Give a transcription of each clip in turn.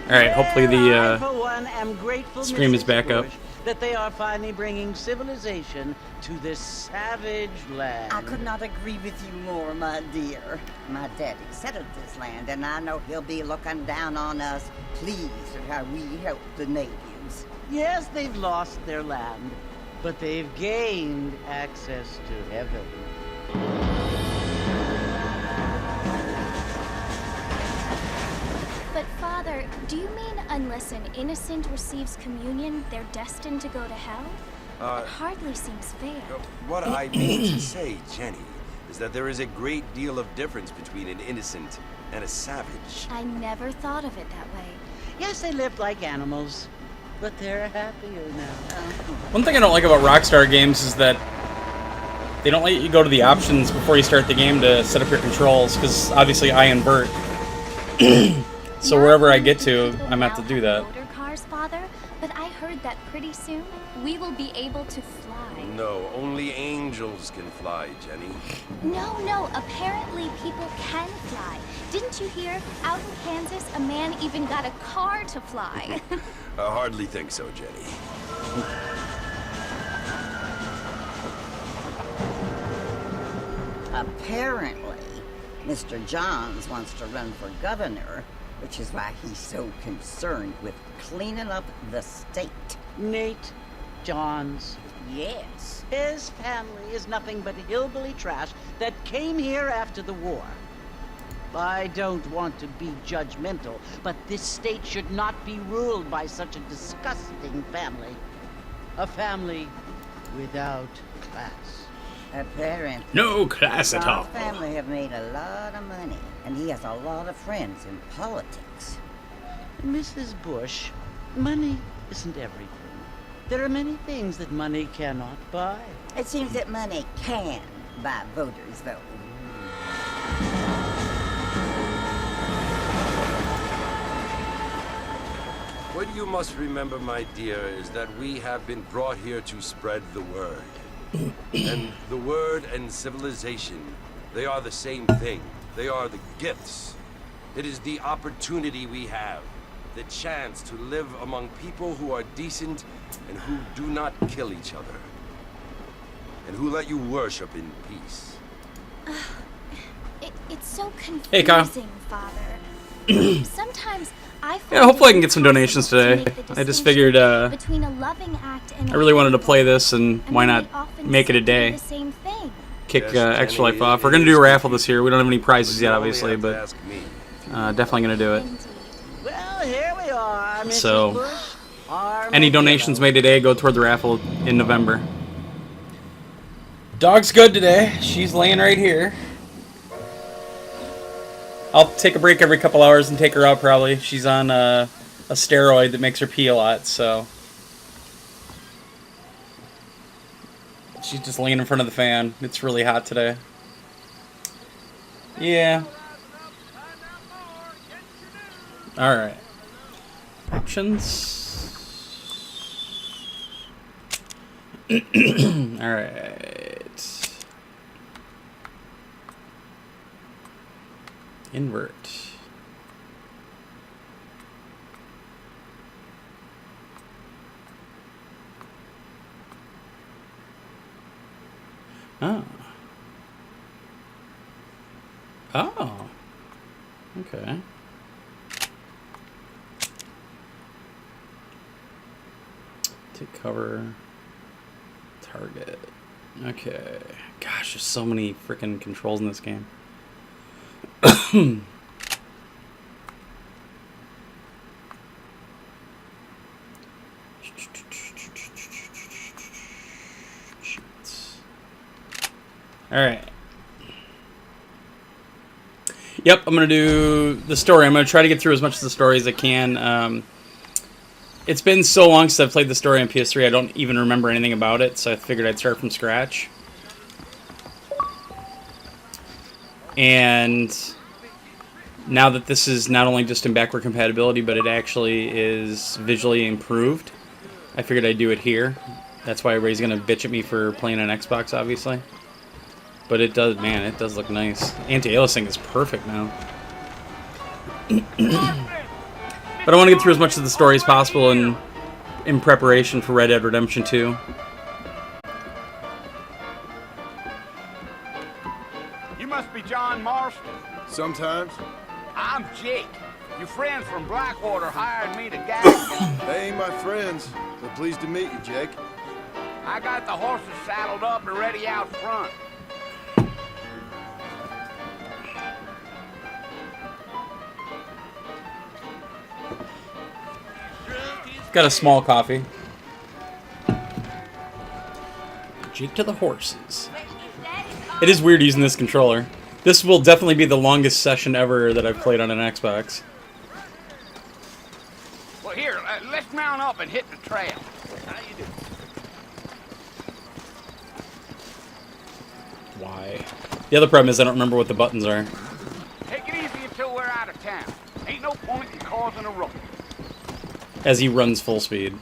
Alright, hopefully I, the for one, am grateful, stream is Mrs. back up. Bush, that they are finally bringing civilization to this savage land. I could not agree with you more, my dear. My daddy settled this land, and I know he'll be looking down on us, pleased at how we help the natives. Yes, they've lost their land, but they've gained access to heaven. But Father, do you mean unless an innocent receives communion, they're destined to go to hell? That hardly seems fair. What I mean to say, Jenny, is that there is a great deal of difference between an innocent and a savage. I never thought of it that way. Yes, they lived like animals, but they're happier now. One thing I don't like about Rockstar games is that they don't let you go to the options before you start the game to set up your controls, because obviously I invert. So wherever I get to, I'm gonna have to do that. Motor cars, Father, but I heard that pretty soon we will be able to fly. No, only angels can fly, Jenny. No, apparently people can fly. Didn't you hear? Out in Kansas, a man even got a car to fly. I hardly think so, Jenny. Apparently, Mr. Johns wants to run for governor, which is why he's so concerned with cleaning up the state. Nate Johns. Yes. His family is nothing but hillbilly trash that came here after the war. I don't want to be judgmental, but this state should not be ruled by such a disgusting family. A family without class. Apparently. No class at all. John's family have made a lot of money, and he has a lot of friends in politics. Mrs. Bush, money isn't everything. There are many things that money cannot buy. It seems that money can buy voters, though. What you must remember, my dear, is that we have been brought here to spread the word. And the word and civilization, they are the same thing. They are the gifts. It is the opportunity we have, the chance to live among people who are decent and who do not kill each other. And who let you worship in peace. It's so confusing, Hey, Kyle. Father. Sometimes I Yeah, hopefully I can get some donations today. I just figured, between a loving act and I really wanted to play this, and why then not they often make it a seem to do day? the same thing. Kick Yes, Extra Jenny, Life off. We're it gonna do is a raffle confusing. this year. We don't have any prizes You yet, only obviously, have to but ask me. definitely gonna do it. Indeed. Well, here we are, Mrs. So, Bush. Any donations made today go toward the raffle in November. Dog's good today. She's laying right here. I'll take a break every couple hours and take her out probably. She's on a steroid that makes her pee a lot, so. She's just laying in front of the fan. It's really hot today. Yeah. Alright. Options. Alright. Invert. Oh. Oh. Okay. Take cover. Target. Okay. Gosh, there's so many freaking controls in this game. Shoots. Alright. Yep, I'm going to do the story. I'm going to try to get through as much of the story as I can. It's been so long since I've played the story on PS3, I don't even remember anything about it, so I figured I'd start from scratch. And now that this is not only just in backward compatibility, but it actually is visually improved, I figured I'd do it here. That's why everybody's going to bitch at me for playing on Xbox, obviously. But it does, man, it does look nice. Anti-aliasing is perfect now. But I want to get through as much of the story as possible in preparation for Red Dead Redemption 2. You must be John Marston. Sometimes. I'm Jake. Your friends from Blackwater hired me to guide you. They ain't my friends, but pleased to meet you, Jake. I got the horses saddled up and ready out front. Got a small coffee. Jake to the horses. It is weird using this controller. This will definitely be the longest session ever that I've played on an Xbox. Well, here, let's mount up and hit the trail. How you doing? Why? The other problem is I don't remember what the buttons are. Take it easy until we're out of town. Ain't no point in causing a ruckus. As he runs full speed.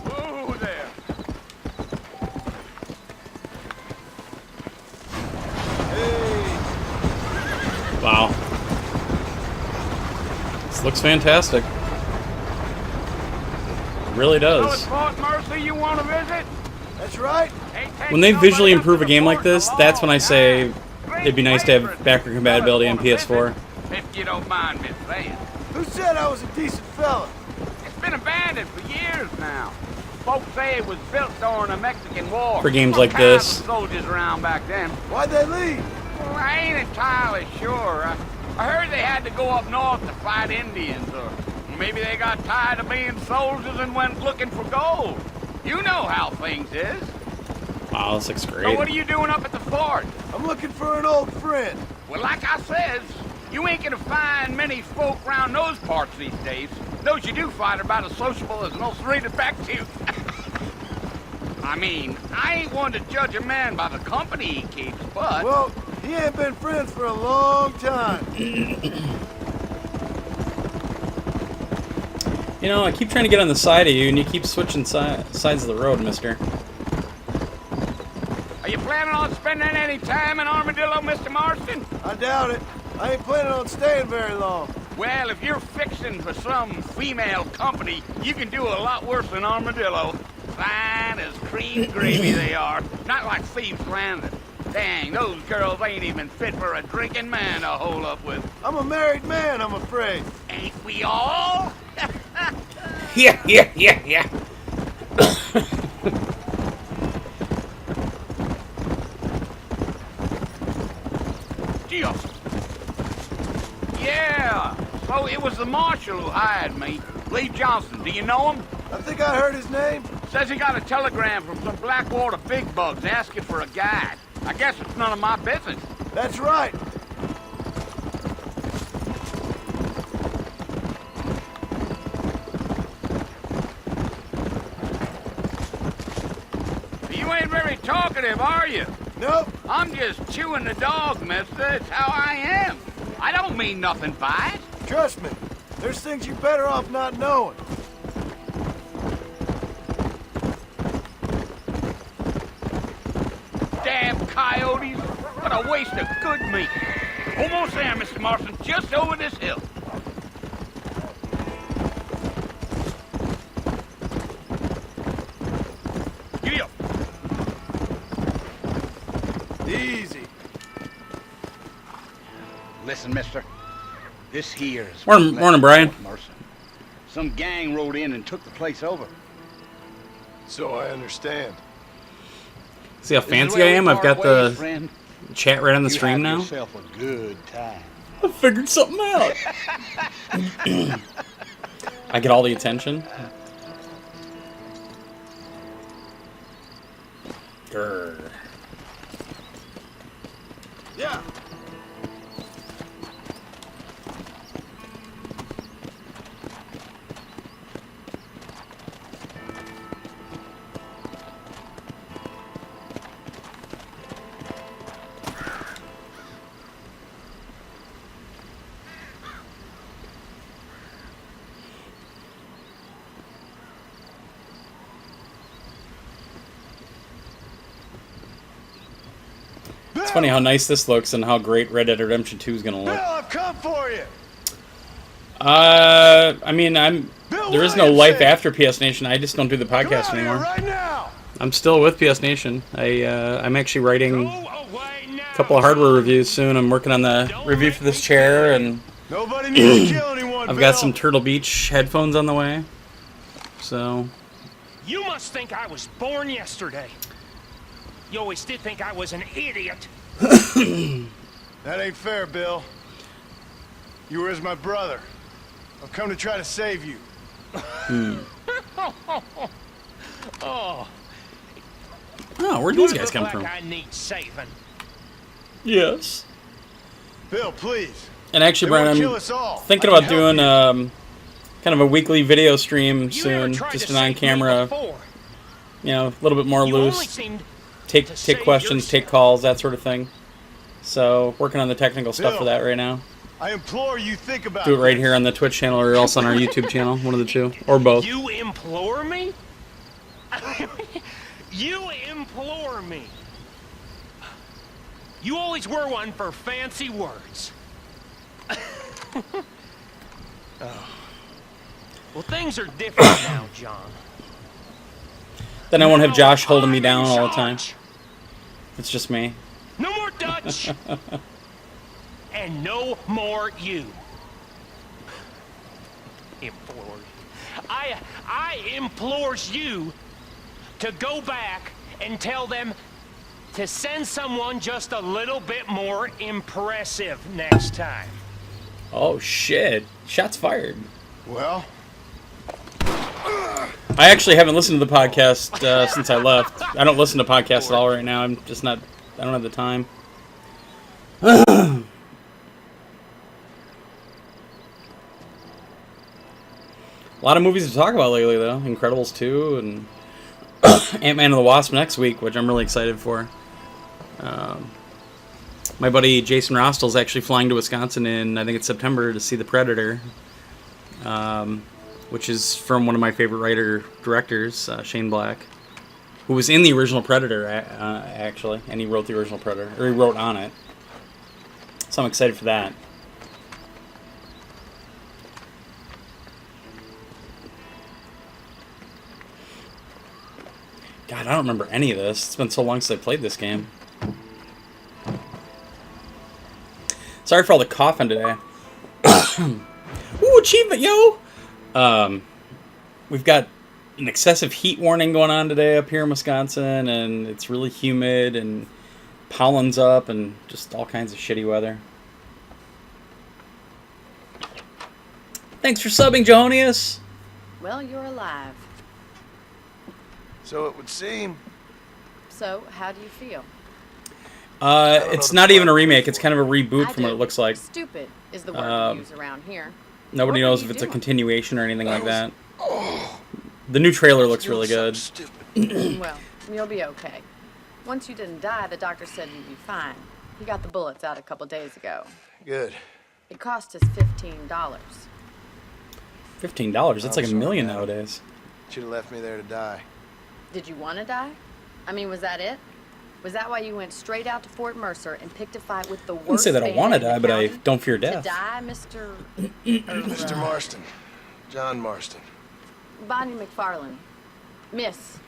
Whoa there. Wow. This looks fantastic. It really So does. it's Fort Mercy you want to visit? That's right. When they visually improve a game like this, that's when I say it'd be nice to have backward compatibility on PS4. If you don't mind me saying. Who said I was a decent fella? It's been abandoned for years now. Folks say it was built during the Mexican War. For games All like kinds this. of soldiers around back then. Why'd they leave? Well, I ain't entirely sure. I heard they had to go up north to fight Indians, or maybe they got tired of being soldiers and went looking for gold. You know how things is. Wow, this looks great. So what are you doing up at the fort? I'm looking for an old friend. Well, like I says, you ain't gonna find many folk around those parts these days. Those you do find are about as sociable as an ulcerated back tooth. I mean, I ain't one to judge a man by the company he keeps, but... Well, he ain't been friends for a long time. You know, I keep trying to get on the side of you, and you keep switching sides of the road, mister. Are you planning on spending any time in Armadillo, Mr. Marston? I doubt it. I ain't planning on staying very long. Well, if you're fixing for some female company, you can do a lot worse than Armadillo. Fine as cream gravy they are. Not like Thieves Landing. Dang, those girls ain't even fit for a drinking man to hole up with. I'm a married man, I'm afraid. Ain't we all? Yeah. Dios. Yeah, so it was the marshal who hired me. Lee Johnson, do you know him? I think I heard his name. Says he got a telegram from some Blackwater big bugs asking for a guide. I guess it's none of my business. That's right. You ain't very talkative, are you? Nope. I'm just chewing the dog, mister. It's how I am. I don't mean nothing by it. Trust me. There's things you're better off not knowing. Damn coyotes. What a waste of good meat. Almost there, Mr. Marston. Just over this hill. Giddy up. Easy. Listen, mister. This here is... Morning, Brian. Marston. Some gang rode in and took the place over. So I understand. See how fancy I am? I've got the chat right on the stream now. Yourself a good time. I figured something out. I get all the attention. Grr. Yeah. It's funny how nice this looks and how great Red Dead Redemption 2 is gonna Bill, look. I've come for you. I mean, there is no Williamson! life after PS Nation. I just don't do the Come podcast out here anymore. right now. I'm still with PS Nation. I'm actually writing a couple of hardware reviews soon. I'm working on the review for this chair, and Nobody needs to kill anyone. I've Bill. got some Turtle Beach headphones on the way. So, You must think I was born yesterday. You always did think I was an idiot. That ain't fair, Bill. You were as my brother. I've come to try to save you. Oh, where'd you these guys look come like from? I need saving. Yes. Bill, please. And actually, They won't Brian, kill I'm us all. thinking I about can help doing you. kind of a weekly video stream You soon, never tried just to an save me on-camera, before. a little bit more You only loose. seemed Take to save questions, take yourself. calls, that sort of thing. So, working on the technical stuff Bill. for that right now. I implore you think about Do it right this. here on the Twitch channel or else on our YouTube channel, one of the two, or both. You implore me? You implore me. You always were one for fancy words. Oh. Well, things are different now, John. Then I won't have Now Josh holding me I'm down in all the time. charge. It's just me. No more Dutch. And no more you. Implore. I implores you to go back and tell them to send someone just a little bit more impressive next time. Oh shit! Shots fired. Well, I actually haven't listened to the podcast since I left. I don't listen to podcasts at all right now. I'm just not. I don't have the time. A lot of movies to talk about lately, though. Incredibles 2 and Ant-Man and the Wasp next week, which I'm really excited for. My buddy Jason Rostel's actually flying to Wisconsin in, I think it's September, to see The Predator, which is from one of my favorite writer-directors, Shane Black, who was in the original Predator, actually, and he wrote the original Predator, or he wrote on it. So I'm excited for that. God, I don't remember any of this. It's been so long since I played this game. Sorry for all the coughing today. Ooh, achievement, yo! We've got an excessive heat warning going on today up here in Wisconsin, and it's really humid, and pollen's up, and just all kinds of shitty weather. Thanks for subbing, Johonius! Well, you're alive. so it would seem. So, how do you feel? It's not even a remake. It's kind of a reboot I from what do. it looks like. Stupid is the word we use around here. Nobody What were knows you if it's a doing? continuation or anything like that. The new trailer looks really good. Well, you'll be okay. Once you didn't die, the doctor said you'd be fine. He got the bullets out a couple days ago. Good. It cost us $15. $15, that's like $1 million nowadays. Should have left me there to die. Did you want to die? I mean, was that it? Was that why you went straight out to Fort Mercer and picked a fight with the worst I wouldn't say that I bandit want to in the die, but I county? don't fear To death. die, Mr. Mr. Marston. John Marston. Bonnie McFarlane. Miss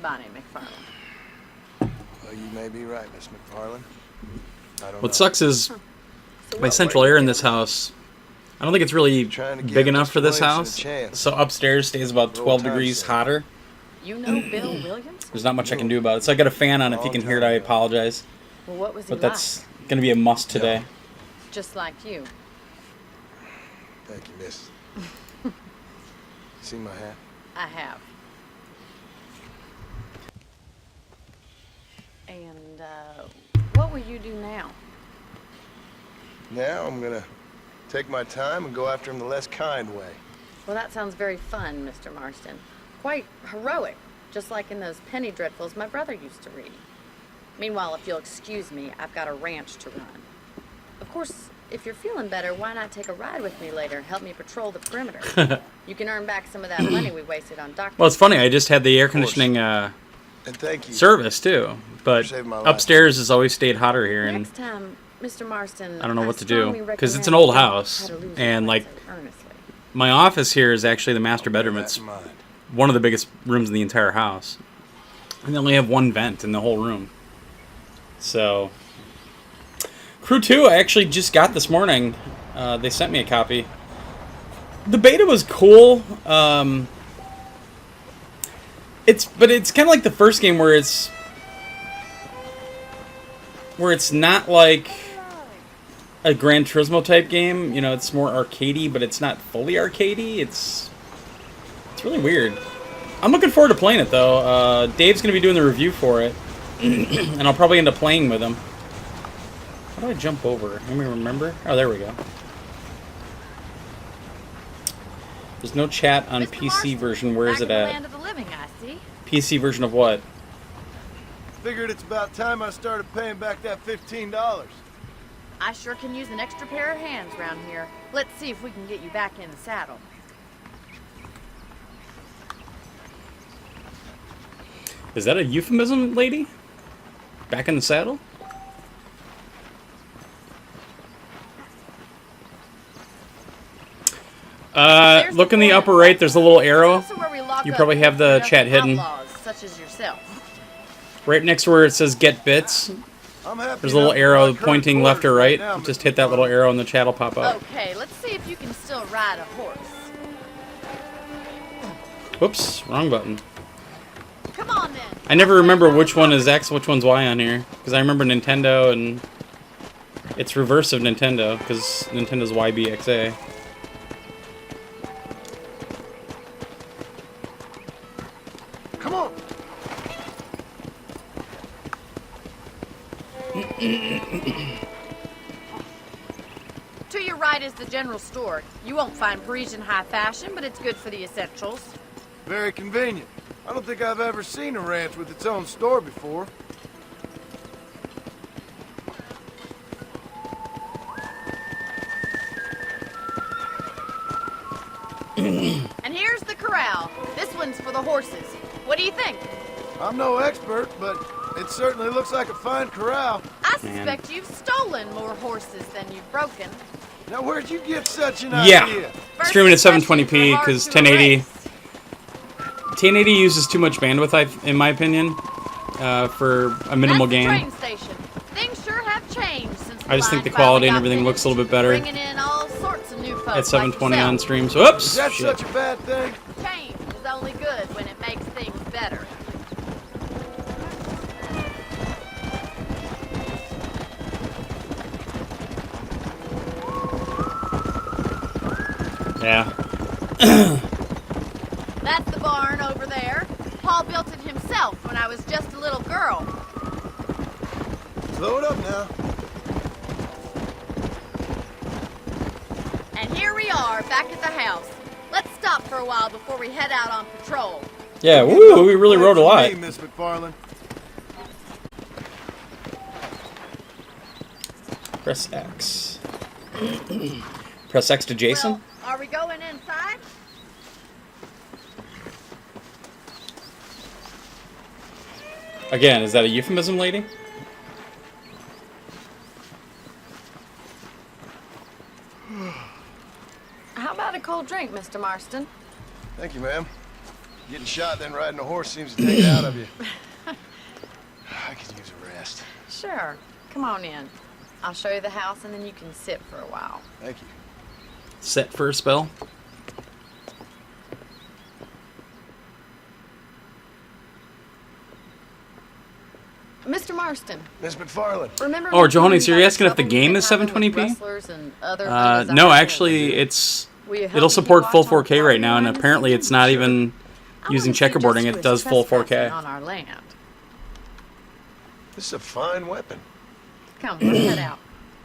Bonnie McFarlane. Well, you may be right, Miss McFarlane. I don't know. What sucks is So my what central were you air in this house. I don't think it's really Trying to give big enough Mr. for this Williamson a house. chance. So upstairs stays about For 12 old time's degrees sake. hotter. You know Bill Williams? There's not much I can do about it. So I got a fan on. If you Long can hear it, time I ago. apologize. Well, what was he But that's going to be a must today. like? Just like you. Thank you, miss. See my hat? I have. And, what will you do now? Now I'm gonna take my time and go after him the less kind way. Well, that sounds very fun, Mr. Marston. Quite heroic, just like in those penny dreadfuls my brother used to read. Meanwhile, if you'll excuse me, I've got a ranch to run. Of course, if you're feeling better, why not take a ride with me later and help me patrol the perimeter? You can earn back some of that money we wasted on doctors. Well, it's funny. I just had the air conditioning And thank you. service too, but saving my life. upstairs has always stayed hotter here, and Next time, Mr. Marston, I don't know what to strongly do because it's recommend an old you learn house, how to lose and your like friends earnestly. my office here is actually the master bedroom. Keep It's that in mind. one of the biggest rooms in the entire house, and they only have one vent in the whole room. So, Crew 2 I actually just got this morning. They sent me a copy. The beta was cool. It's kind of like the first game where it's not like a Gran Turismo type game. You know, it's more arcadey, but it's not fully arcadey. It's really weird. I'm looking forward to playing it though. Dave's gonna be doing the review for it, and I'll probably end up playing with him. How do I jump over? Let me remember. Oh, there we go. There's no chat on Mr. PC Marston, version. Where is back it in the at? land of the living, I see. PC version of what? Figured it's about time I started paying back that $15. I sure can use an extra pair of hands around here. Let's see if we can get you back in the saddle. Is that a euphemism, lady? Back in the saddle? Look in the upper right. There's a little arrow. You probably have the chat hidden. Such as yourself. Right next to where it says "Get Bits." I'm happy There's a little enough arrow with my pointing current left or right. quarters now, Just Mr. hit that little Farley. arrow and the chat will pop up. Okay, let's see if you can still ride a horse. Whoops, wrong button. Come on then. I never remember which one is X, which one's Y on here. Because I remember Nintendo and it's reverse of Nintendo. Because Nintendo's YBXA. Come on. To your right is the general store. You won't find Parisian high fashion, but it's good for the essentials. Very convenient. I don't think I've ever seen a ranch with its own store before. And here's the corral. This one's for the horses. What do you think? I'm no expert, but it certainly looks like a fine corral. I suspect you've stolen more horses than you've broken. Now, where'd you get such an Yeah. idea? First Streaming at impressions 720p are hard because to 1080. erase. 1080 uses too much bandwidth, in my opinion, for a minimal That's the game. train station. Things sure have changed since I just think line the quality finally and got everything looks a little bit finished, better bringing in all sorts of new folks at 720 like on yourself. stream. So, oops! Is that Shit. such a bad thing? Change is only good when it makes things better. Yeah. That's the barn over there. Paul built it himself when I was just a little girl. Slow it up now. And here we are, back at the house. Let's stop for a while before we head out on patrol. Yeah, woo, we really rode a lot. Hey, Miss McFarland. Press X. Press X to Jason? Well, are we going inside? Again, is that a euphemism, lady? How about a cold drink, Mr. Marston? Thank you, ma'am. Getting shot then riding a horse seems to take it out of you. I could use a rest. Sure. Come on in. I'll show you the house and then you can sit for a while. Thank you. Set for a spell? Mr. Marston, Miss McFarland. remember Oh, me Johannes, telling you're about asking if the trouble game we've is been having with 720p? wrestlers and other No, undesirable actually, elements? Will you help it'll me support keep full watch on 4K right now, and property apparently lines? it's not Sure. even I using wanna see checkerboarding. just It does who full is trespassing 4K. on our land. This is a fine weapon. Come, let's head out.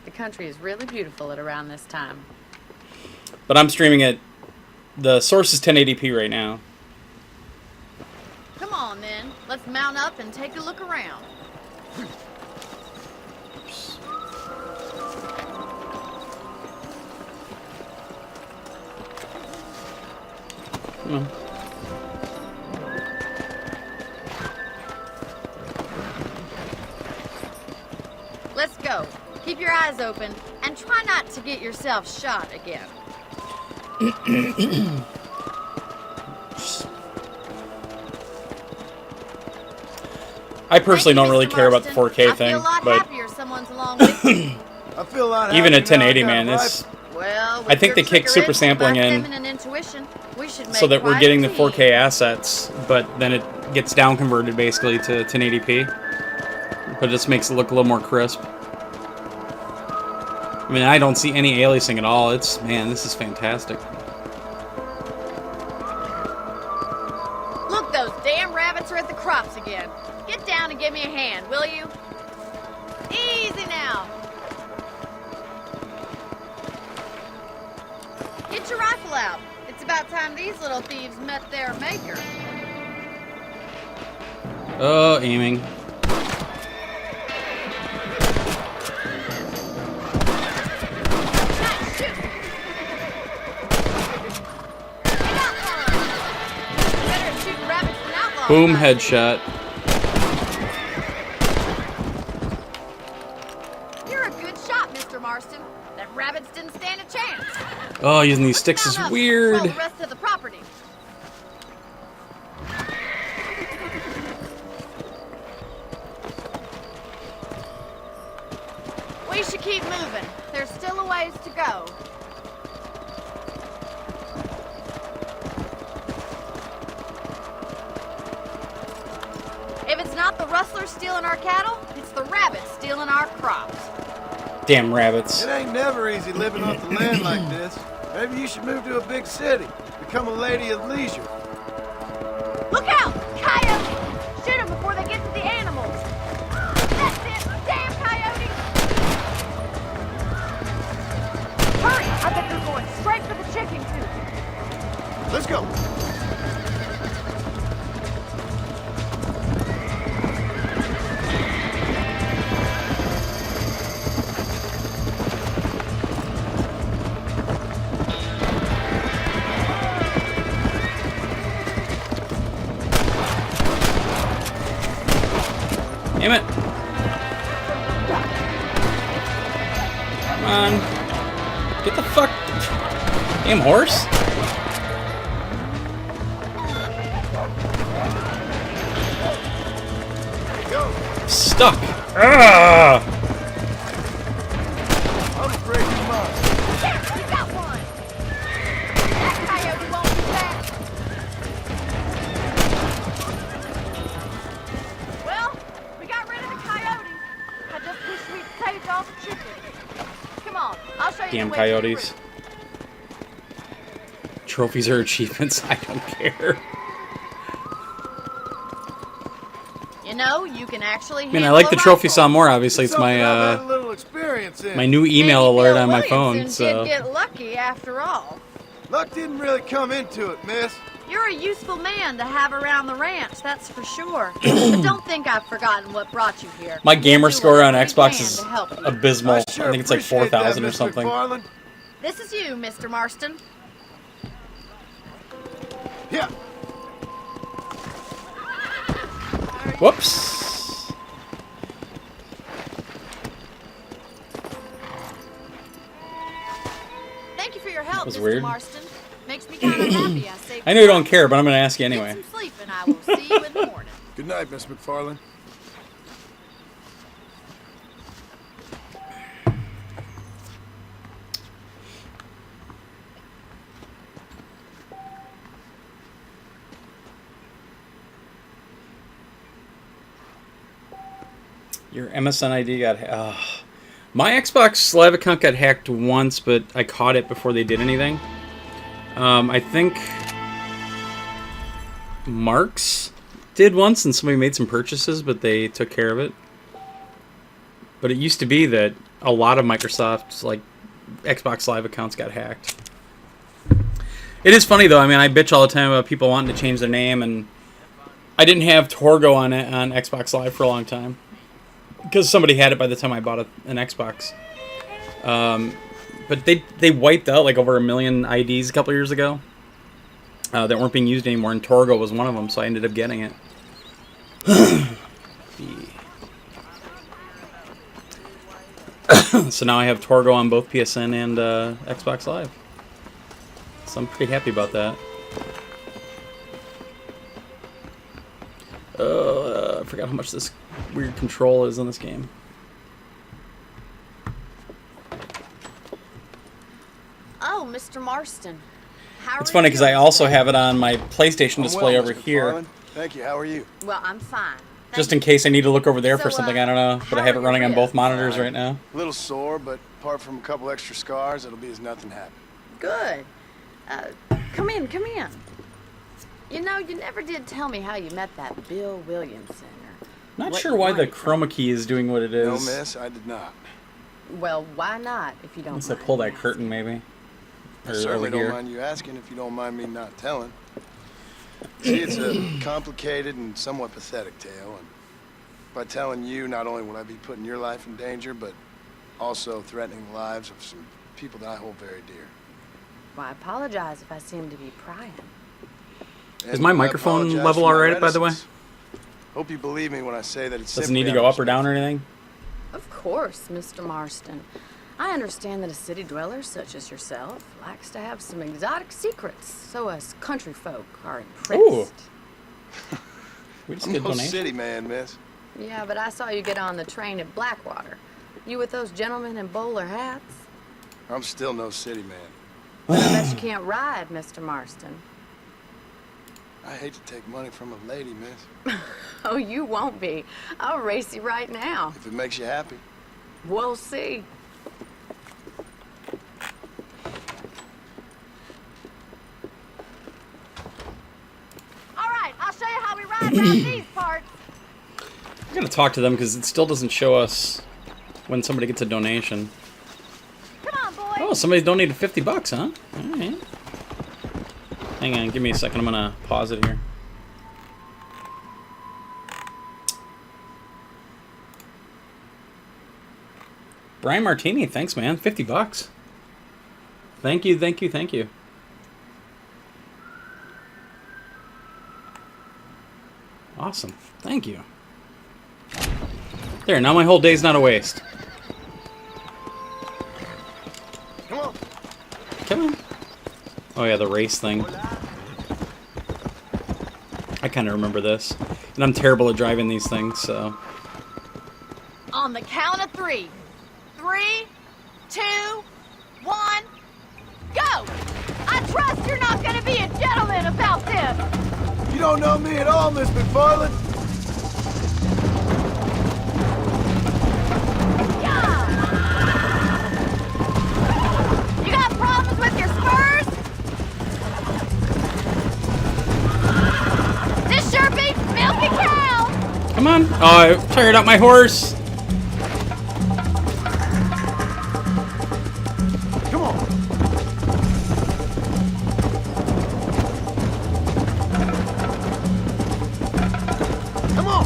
The country is really beautiful at around this time. But I'm streaming it. The source is 1080p right now. Come on, then. Let's mount up and take a look around. Come on. Let's go. Keep your eyes open and try not to get yourself shot again. I personally don't really Mr. care about the Marston. 4K I feel a thing, lot but happier someone's along with you. I feel a lot even at happier now I 1080, got a man, rifle. this Well, I think they kick super sampling in so that we're getting the 4K assets, but then it gets down converted basically to 1080p. But it just makes it look a little more crisp. I mean, I don't see any aliasing at all. It's, man, this is fantastic. Look, those damn rabbits are at the crops again. Get down and give me a hand, will you? Easy now. Get your rifle out. It's about time these little thieves met their maker. Oh, aiming. Nice shoot. You got one. Better at shooting rabbits than outlaws. Boom, like. headshot. You're a good shot, Mr. Marston. That rabbits didn't stand a chance. Oh, using these sticks is Mount up, weird. control the rest of the property. We should keep moving. There's still a ways to go. If it's not the rustlers stealing our cattle, it's the rabbits stealing our crops. Damn rabbits. It ain't never easy living off the land like this. Maybe you should move to a big city. Become a lady of leisure. Look out! Coyote! Shoot them before they get to the animals. That's it! Damn coyote! Hurry! I bet they're going straight for the chicken coop. Let's go. Damn it. Come on. Get the fuck. Damn horse. Stuck. Ah! I'm afraid you must. There, we got one! That coyote won't be back. Well, we got rid of the coyotes. I just wish we'd saved all the chickens. Come on, I'll show you Damn the way to the coyotes. roof. Trophies are achievements. I don't care. You know, you can actually I mean, I like the trophy song more, obviously. It's Something I've had a my little experience in. my new email alert on my phone, so. did get lucky after all. Luck didn't really come into it, miss. You're a useful man to have around the ranch, that's for sure. But don't think I've forgotten what brought you here. My gamer We'll do score on whatever we Xbox can is to help you. abysmal. I sure think it's like appreciate 4,000 that, or Miss something. McFarland. This is you, Mr. Marston. Yeah. Whoops. Thank you for your help, was Mr. weird. Marston. Makes me kind of happy I saved I know you don't care, but I'm going to ask you anyway. Get some sleep and I will see you in the morning. Good night, Miss McFarland. Your MSN ID got my Xbox Live account got hacked once, but I caught it before they did anything. I think Mark's did once, and somebody made some purchases, but they took care of it. But it used to be that a lot of Microsoft's like Xbox Live accounts got hacked. It is funny though. I mean, I bitch all the time about people wanting to change their name, and I didn't have Torgo on Xbox Live for a long time because somebody had it by the time I bought an Xbox. But they wiped out like over 1 million IDs a couple years ago that weren't being used anymore, and Torgo was one of them, so I ended up getting it. So now I have Torgo on both PSN and Xbox Live. So I'm pretty happy about that. I forgot how much this weird control is in this game. Oh, Mr. Marston. How It's are funny you because I doing also today? have it on my PlayStation display over Mr. here. Farland. Thank you. How are you? Well, I'm fine. Just in case I need to look over there for So, something, I don't know. But I how have it are running your on both ribs? monitors right now. A little sore, but apart from a couple extra scars, it'll be as nothing happened. Good. Come in, come in. You know, you never did tell me how you met that Bill Williamson. Not what sure you why the wanted from chroma key is doing what it is. No, miss, I did not. Well, why not, if you don't Unless I mind pull me that asking? curtain, maybe. I Or certainly over don't here. mind you asking if you don't mind me not telling. See, it's a complicated and somewhat pathetic tale, and by telling you, not only will I be putting your life in danger, but also threatening the lives of some people that I hold very dear. Well, I apologize if I seem to be prying. Is my And I microphone apologize level for my alright, by the way? reticence. Hope you believe me when I say that it's Does it simply need to out go of up or down or respect. anything? Of course, Mr. Marston. I understand that a city dweller such as yourself likes to have some exotic secrets, so us country folk are impressed. Ooh. We just I'm get no donation. city man, miss. Yeah, but I saw you get on the train at Blackwater. You with those gentlemen in bowler hats? I'm still no city man. But I bet you can't ride, Mr. Marston. I hate to take money from a lady, miss. Oh, you won't be. I'll race you right now. If it makes you happy. We'll see. All right, I'll show you how we ride around these parts. I'm gonna talk to them because it still doesn't show us when somebody gets a donation. Come on, boy. Oh, somebody's donated $50, huh? All right. Hang on, give me a second. I'm gonna pause it here. Brian Martini, thanks, man. $50. Thank you, thank you, thank you. Awesome. Thank you. There, now my whole day's not a waste. Come on. Come on. Oh yeah, the race thing. I kind of remember this. And I'm terrible at driving these things, so... On the count of 3. 3, 2, 1, go! I trust you're not gonna be a gentleman about this! You don't know me at all, Miss McFarland. Yeah! You got problems with your spurs? This sure beats milky cow! Come on! Oh, I tired out my horse! Come on. Come on.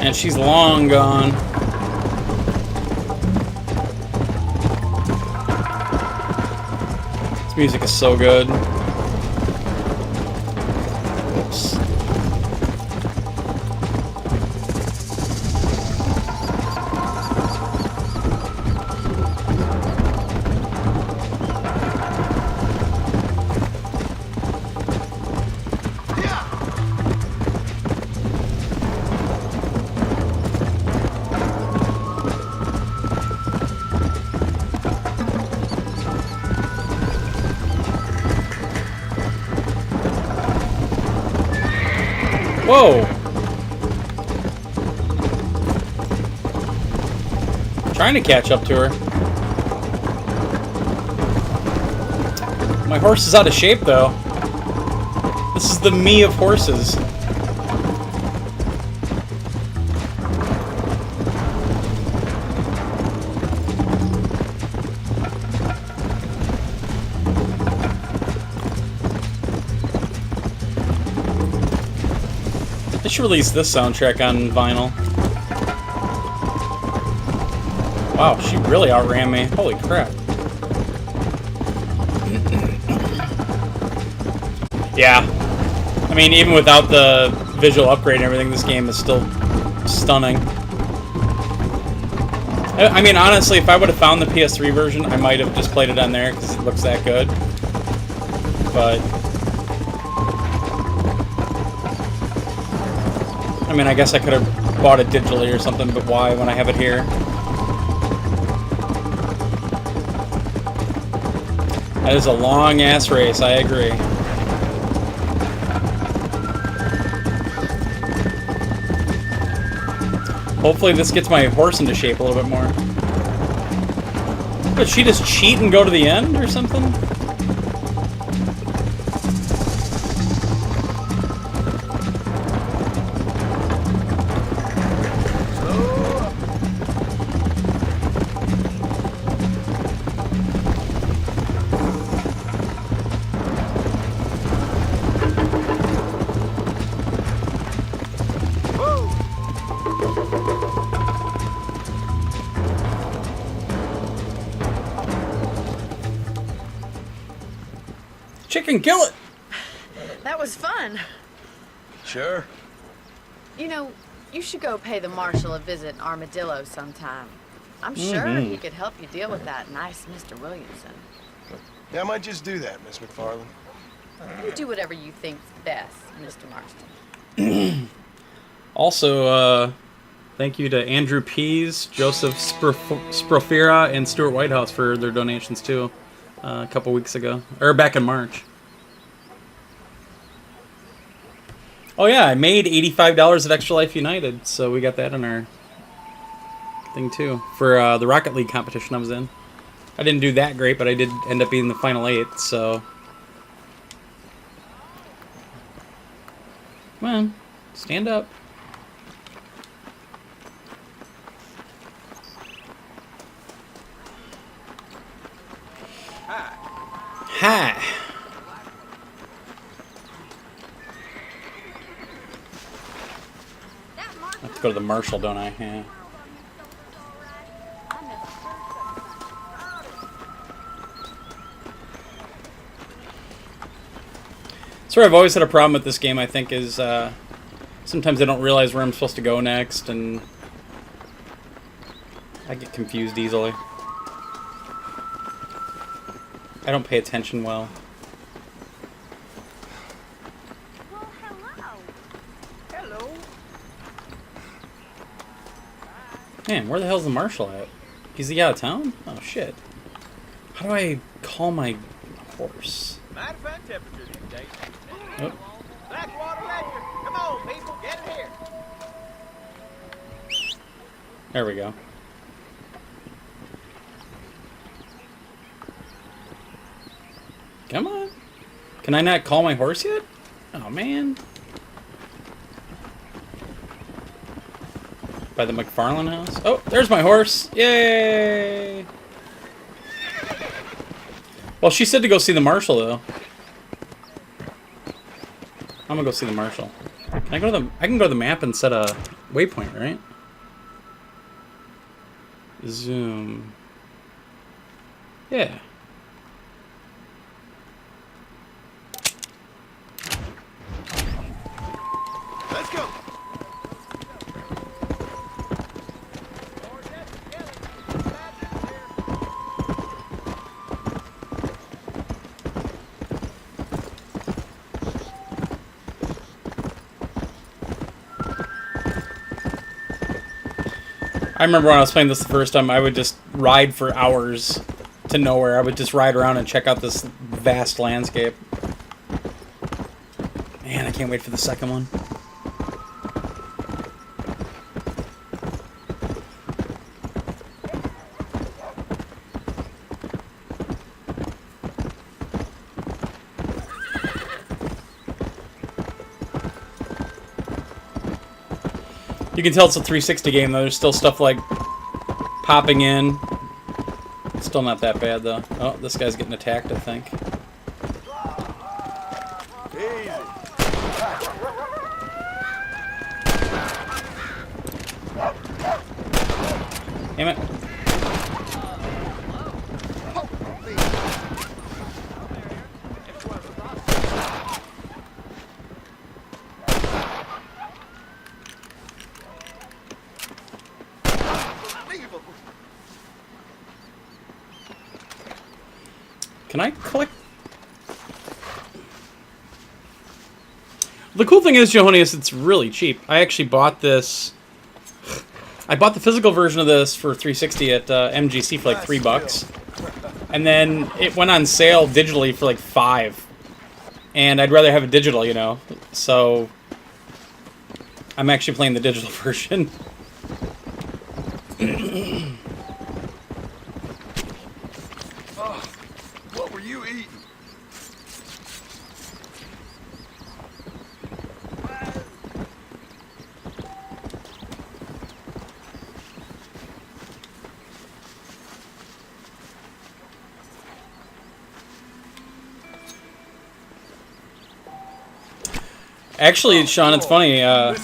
And she's long gone. This music is so good. Oops. Whoa! Trying to catch up to her. My horse is out of shape, though. This is the me of horses. They should release this soundtrack on vinyl. Wow, she really outran me. Holy crap. Yeah. I mean, even without the visual upgrade and everything, this game is still stunning. I mean, honestly, if I would have found the PS3 version, I might have just played it on there because it looks that good. But I mean, I guess I could have bought it digitally or something, but why when I have it here? That is a long-ass race, I agree. Hopefully this gets my horse into shape a little bit more. Did she just cheat and go to the end or something? Chicken, kill it! That was fun. Sure. You know, you should go pay the marshal a visit in Armadillo sometime. I'm sure he could help you deal with that nice Mr. Williamson. Yeah, I might just do that, Miss McFarland. You do whatever you think's best, Mr. Marston. Also, thank you to Andrew Pease, Joseph Sprofira, and Stuart Whitehouse for their donations too. A couple weeks ago, or back in March. Oh yeah, I made $85 at Extra Life United, so we got that in our thing too for the Rocket League competition I was in. I didn't do that great, but I did end up being the final 8. So, come on, stand up. Hi. I have to go to the marshal, don't I? Yeah. So I've always had a problem with this game, I think, is sometimes I don't realize where I'm supposed to go next, and I get confused easily. I don't pay attention well. Well, hello. Hello. Man, where the hell's the marshal at? Is he out of town? Oh, shit. How do I call my horse? Mighty fine temperature these days. Oh. Blackwater Ledger. Come on, people, get in here. There we go. Come on. Can I not call my horse yet? Oh, man. By the McFarland house? Oh, there's my horse. Yay! Well, she said to go see the marshal, though. I'm gonna go see the marshal. Can I go to the... I can go to the map and set a waypoint, right? Zoom. Yeah. Let's go. I remember when I was playing this the first time, I would just ride for hours to nowhere. I would just ride around and check out this vast landscape. Man, I can't wait for the second one. You can tell it's a 360 game, though. There's still stuff like popping in. Still not that bad, though. Oh, this guy's getting attacked, I think. Damn it. Can I collect? The cool thing is, Johannes, it's really cheap. I actually bought this. I bought the physical version of this for 360 at MGC for like $3, and then it went on sale digitally for like $5. And I'd rather have a digital, you know. So I'm actually playing the digital version. What were you eating? Actually, Sean, it's funny. I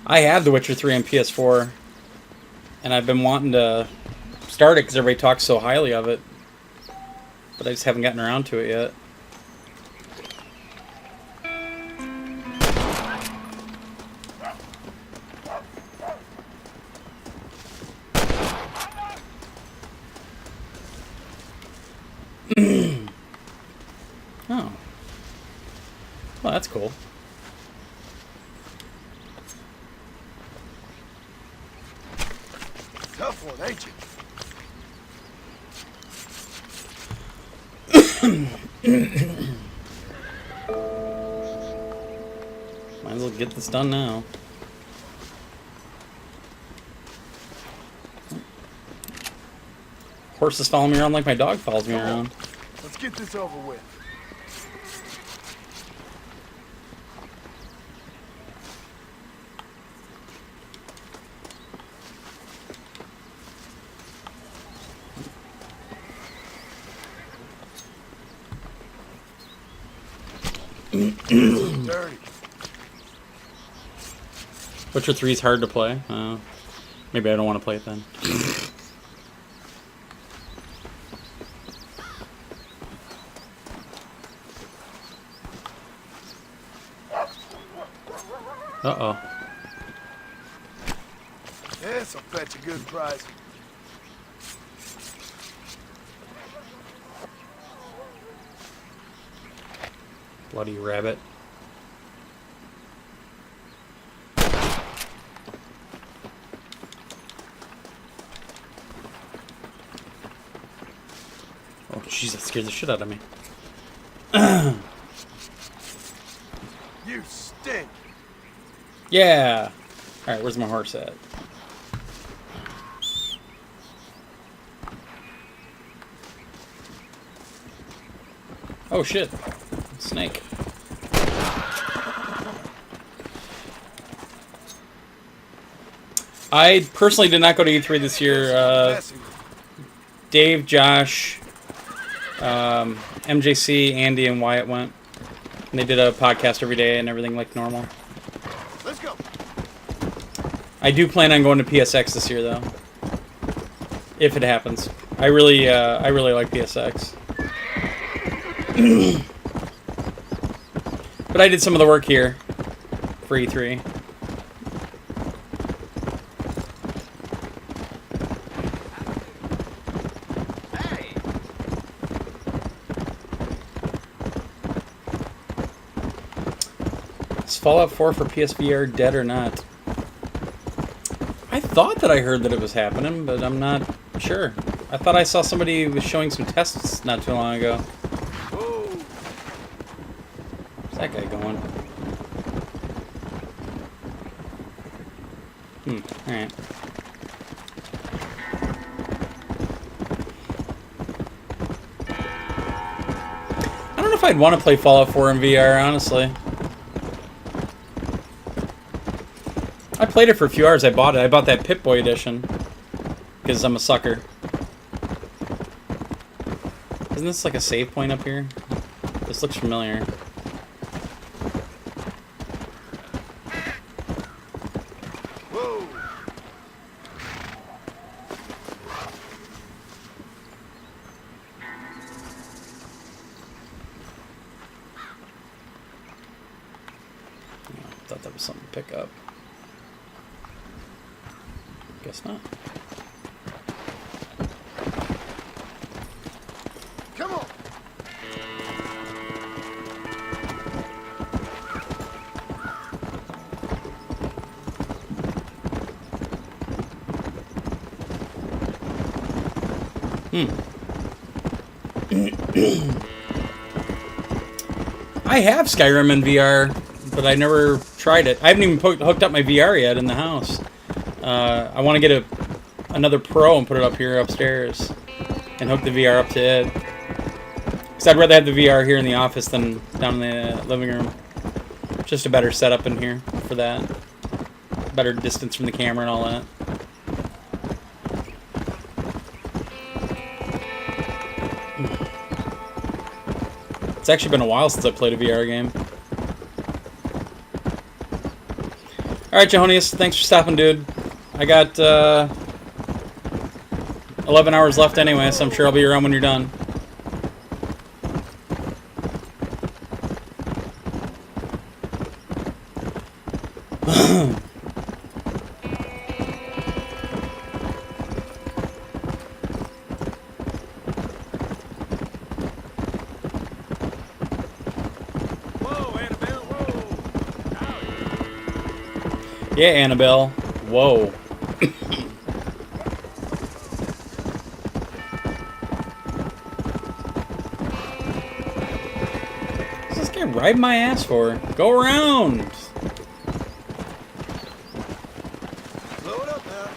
had The Witcher 3 on PS4, and I've been wanting to start it because everybody talks so highly of it, but I just haven't gotten around to it yet. Oh. Well, that's cool. Tough one, ain't you? Might as well get this done now. Horse is following me around like my dog follows me around. Let's get this over with. Dirty. Witcher 3 is hard to play. Maybe I don't want to play it then. Uh-oh. This'll fetch a good price. Bloody rabbit. Oh, jeez, that scared the shit out of me. You stink. Yeah. All right, where's my horse at? Oh shit. Snake. I personally did not go to E3 this year. Dave, Josh, MJC, Andy, and Wyatt went. And they did a podcast every day and everything like normal. Let's go. I do plan on going to PSX this year, though. If it happens. I really like PSX. But I did some of the work here for E3. Is Fallout 4 for PSVR dead or not? I thought that I heard that it was happening, but I'm not sure. I thought I saw somebody was showing some tests not too long ago. Where's that guy going? Alright. I don't know if I'd want to play Fallout 4 in VR, honestly. I played it for a few hours. I bought it. I bought that Pip-Boy edition because I'm a sucker. Isn't this like a save point up here? This looks familiar. Whoa! I thought that was something to pick up. Guess not. Come on! I have Skyrim in VR, but I never tried it. I haven't even hooked up my VR yet in the house. I want to get another Pro and put it up here upstairs and hook the VR up to it. Because I'd rather have the VR here in the office than down in the living room. Just a better setup in here for that. Better distance from the camera and all that. It's actually been a while since I played a VR game. Alright, Johannes, thanks for stopping, dude. I got 11 hours left anyway, so I'm sure I'll be around when you're done. Yeah, Annabelle. Whoa. What's this guy riding my ass for? Go around! Blow it up now.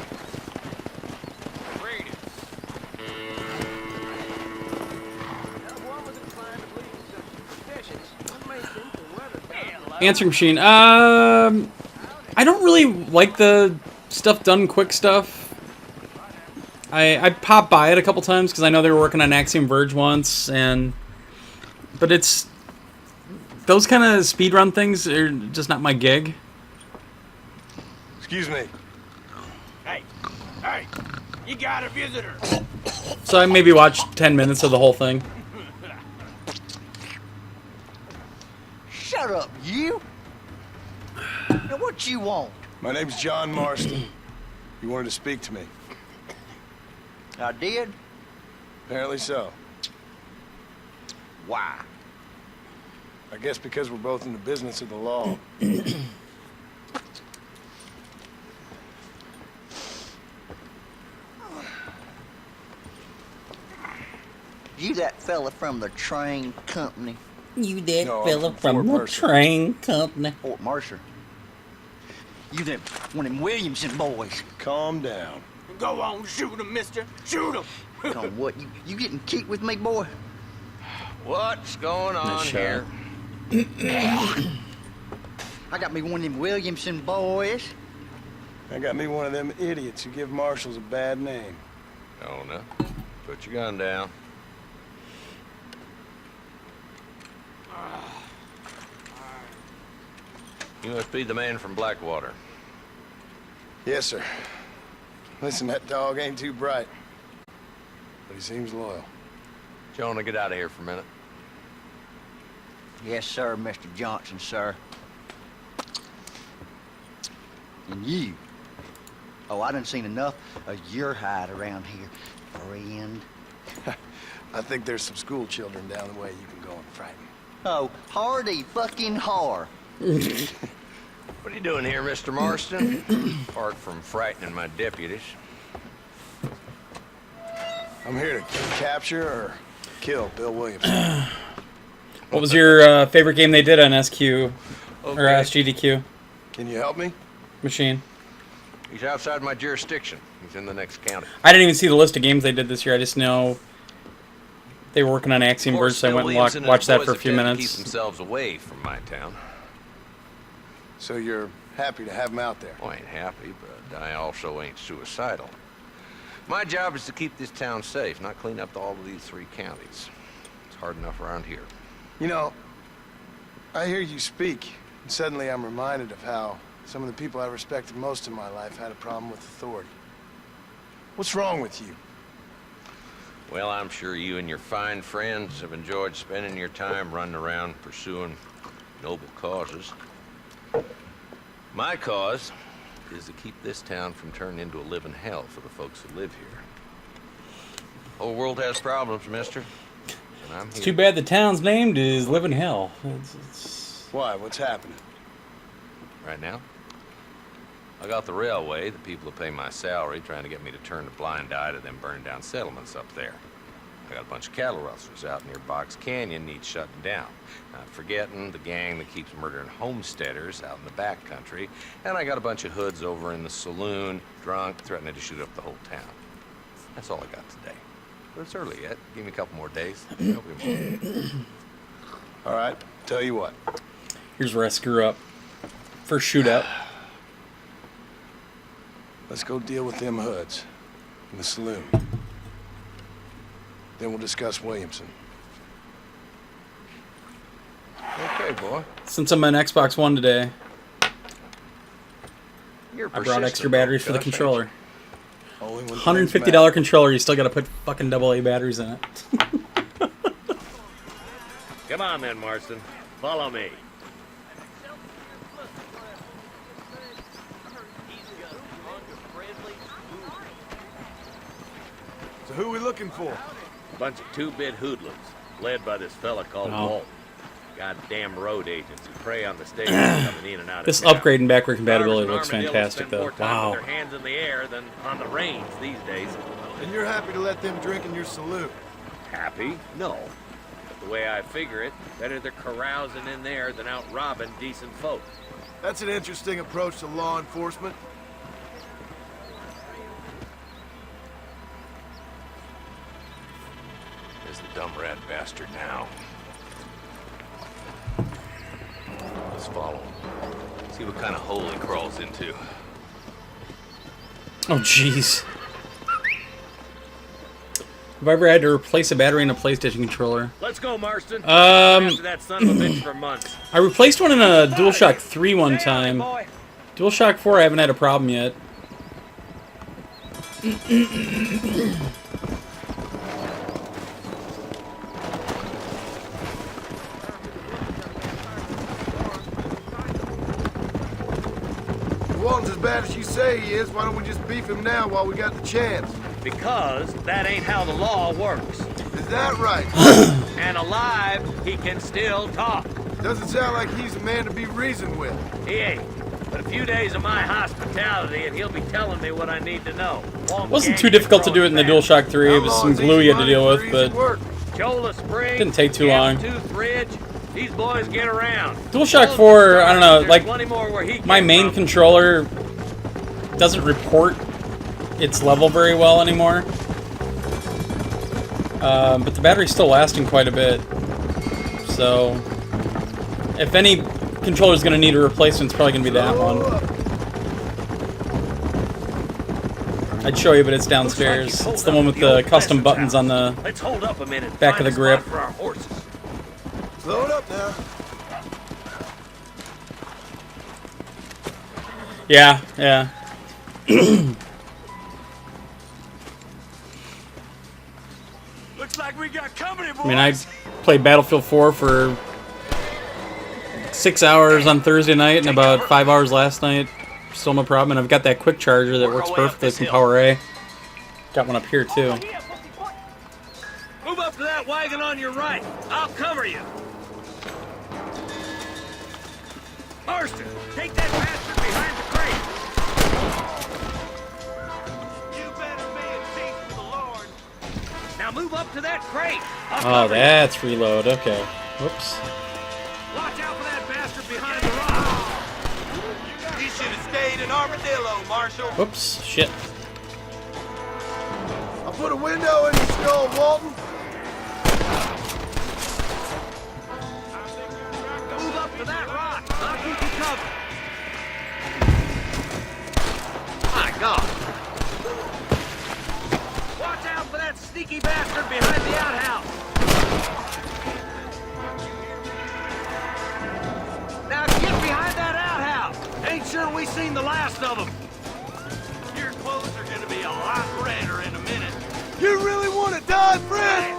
Answering machine. I don't really like the stuff done quick stuff. I popped by it a couple times because I know they were working on Axiom Verge once, but it's those kind of speedrun things are just not my gig. Excuse me. Hey, you got a visitor. So I maybe watched 10 minutes of the whole thing. Shut up, you! Now what you want? My name's John Marston. You wanted to speak to me. I did? Apparently so. Why? I guess because we're both in the business of the law. You that fella from the train company? You that No, I'm fella from from Fort the Mercer. train company. Fort Mercer. You that one of them Williamson boys? Calm down. Go on, shoot him, mister. Shoot him. On what? You getting kicked with me, boy? What's going on shut here? I got me one of them Williamson boys. I got me one of them idiots who give marshals a bad name. Oh, no. Put your gun down. You must be the man from Blackwater. Yes, sir. Listen, that dog ain't too bright. But he seems loyal. Jonah, get out of here for a minute. Yes, sir, Mr. Johnson, sir. And you. Oh, I done seen enough of your hide around here, friend. I think there's some school children down the way you can go and frighten. Oh, hardy fucking har. What are you doing here, Mr. Marston? Apart from frightening my deputies. I'm here to capture or kill Bill Williamson. What was your favorite game they did on SQ or SGDQ Can you help me? machine? He's outside my jurisdiction. He's in the next county. I didn't even see the list of games they did this year. I just know they were working on Axiom Of Verge, course, so I Bill went and Williamson watched that his for a boys few have tried to minutes. Keep themselves away from my town. So you're happy to have him out there. Well, I ain't happy, but I also ain't suicidal. My job is to keep this town safe, not clean up all of these 3 counties. It's hard enough around here. You know, I hear you speak, and suddenly I'm reminded of how some of the people I respected most in my life had a problem with authority. What's wrong with you? Well, I'm sure you and your fine friends have enjoyed spending your time running around pursuing noble causes. My cause is to keep this town from turning into a living hell for the folks who live here. The whole world has problems, mister. And I'm It's here. too bad the town's named is Living Hell. Why? What's happening? Right now? I got the railway, the people who pay my salary, trying to get me to turn a blind eye to them burned down settlements up there. I got a bunch of cattle rustlers out near Box Canyon needs shutting down. Not forgetting the gang that keeps murdering homesteaders out in the back country. And I got a bunch of hoods over in the saloon, drunk, threatening to shoot up the whole town. That's all I got today. But it's early yet. Give me a couple more days. There'll be more. All right, tell you what. Here's where I screw up. First shootout. Let's go deal with them hoods in the saloon. Then we'll discuss Williamson. Okay, boy. Since I'm on Xbox One today, You're I brought extra batteries for the controller. Only when $150 controller, you still got to put fucking AA batteries in it. Come on then, Marston. Follow me. So who are we looking for? A bunch of two-bit hoodlums, led by this fella called Oh. Walt. Goddamn road agents who prey on the stage coming in and out of This town. upgrade and backward compatibility Drivers looks and armadillos fantastic, spend though. more time Wow. with their hands in the air than on the reins these days. And you're happy to let them drink in your saloon? Happy? No. But the way I figure it, better they're carousing in there than out robbing decent folk. That's an interesting approach to law enforcement. There's the dumb rat bastard now. Let's follow him. See what kind of hole he crawls into. Oh, jeez. Have I ever had to replace a battery in a PlayStation controller? Let's go, Marston. After that son of a bitch for months. I replaced one in a DualShock 3 one time. DualShock 4 I haven't had a problem yet. If Walton's as bad as you say he is, why don't we just beef him now while we got the chance? Because that ain't how the law works. Is that right? And alive, he can still talk. Doesn't sound like he's a man to be reasoned with. He ain't. But a few days of my hospitality and he'll be telling me what I need to know. It wasn't too difficult to do it in the DualShock 3. It was some glue you had to deal with, but Chola Springs, didn't take too long. Tooth Ridge, these boys get around. DualShock 4, I don't know, There's like, plenty more where he my came main from. controller doesn't report its level very well anymore. But the battery's still lasting quite a bit. So, if any controller's going to need a replacement, it's probably going to be that one. I'd show you, but it's downstairs. It's the one with the custom buttons on the Let's hold up a minute. and back of find the a grip. spot for our horses. Slow it up now. Yeah, yeah. Looks like we got company, boys. I mean, I played Battlefield 4 for 6 hours on Thursday night and about 5 hours last night. Still no problem, and I've got that quick charger that works perfectly from PowerA. Got one up here, too. Move up to that wagon on your right. I'll cover you. Marston, take that bastard behind the crate. You better be a thief for the Lord. Now move up to that crate. I'll Oh, cover you. that's reload. Okay. Whoops. Watch out for that bastard behind the rock. He should have stayed in Armadillo, Marshal. Whoops. Shit. I'll put a window in your skull, Walton. Move up to that rock. I'll keep you covered. last of them. Your clothes are gonna be a lot redder in a minute. You really want to die, Fred?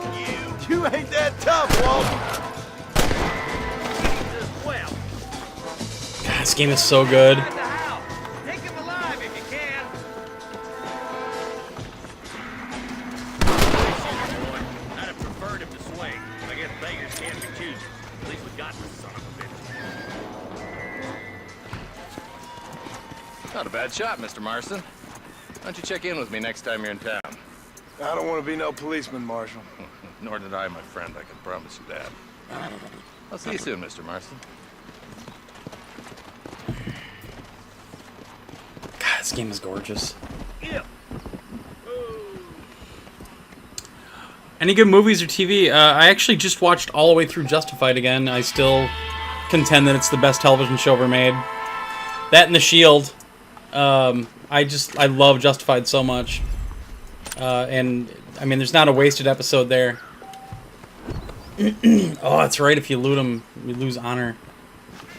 You ain't that tough, Walt. Well, God, this game is so good. take him alive if you can. I'd have preferred him to swing. I guess beggars can't be choosers. At least we got this son of a bitch. Not a bad shot, Mr. Marston. Why don't you check in with me next time you're in town? I don't want to be no policeman, Marshal. Nor did I, my friend. I can promise you that. I'll see you soon, Mr. Marston. God, this game is gorgeous. Any good movies or TV? I actually just watched all the way through Justified again. I still contend that it's the best television show ever made. That and The Shield. I love Justified so much. And, I mean, there's not a wasted episode there. Oh, that's right. If you loot them, you lose honor.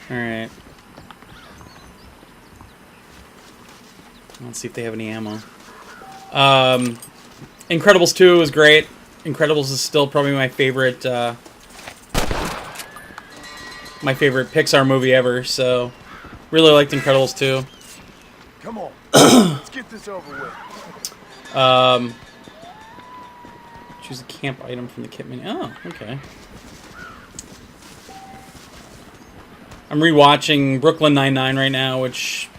Alright. Let's see if they have any ammo. Incredibles 2 is great. Incredibles is still probably my favorite Pixar movie ever, so really liked Incredibles 2. Come on. Let's get this over with. Choose a camp item from the kit menu. Oh, okay. I'm rewatching Brooklyn Nine-Nine right now, which...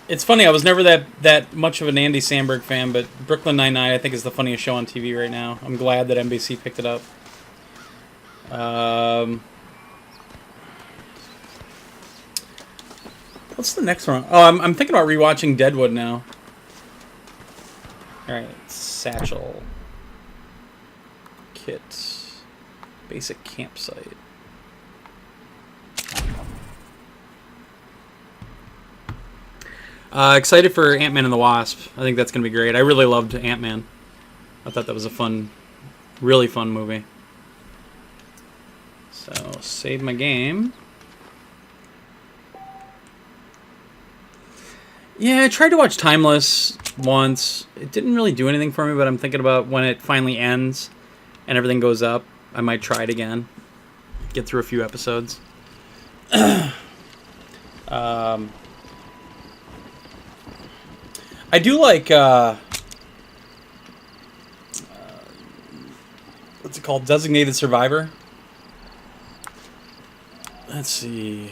It's funny, I was never that much of an Andy Samberg fan, but Brooklyn Nine-Nine I think is the funniest show on TV right now. I'm glad that NBC picked it up. What's the next one? Oh, I'm thinking about rewatching Deadwood now. Alright, Satchel. Kit. Basic campsite. Excited for Ant-Man and the Wasp. I think that's going to be great. I really loved Ant-Man. I thought that was a fun, really fun movie. So, save my game. Yeah, I tried to watch Timeless once. It didn't really do anything for me, but I'm thinking about when it finally ends and everything goes up, I might try it again. Get through a few episodes. I do like, what's it called? Designated Survivor. Let's see.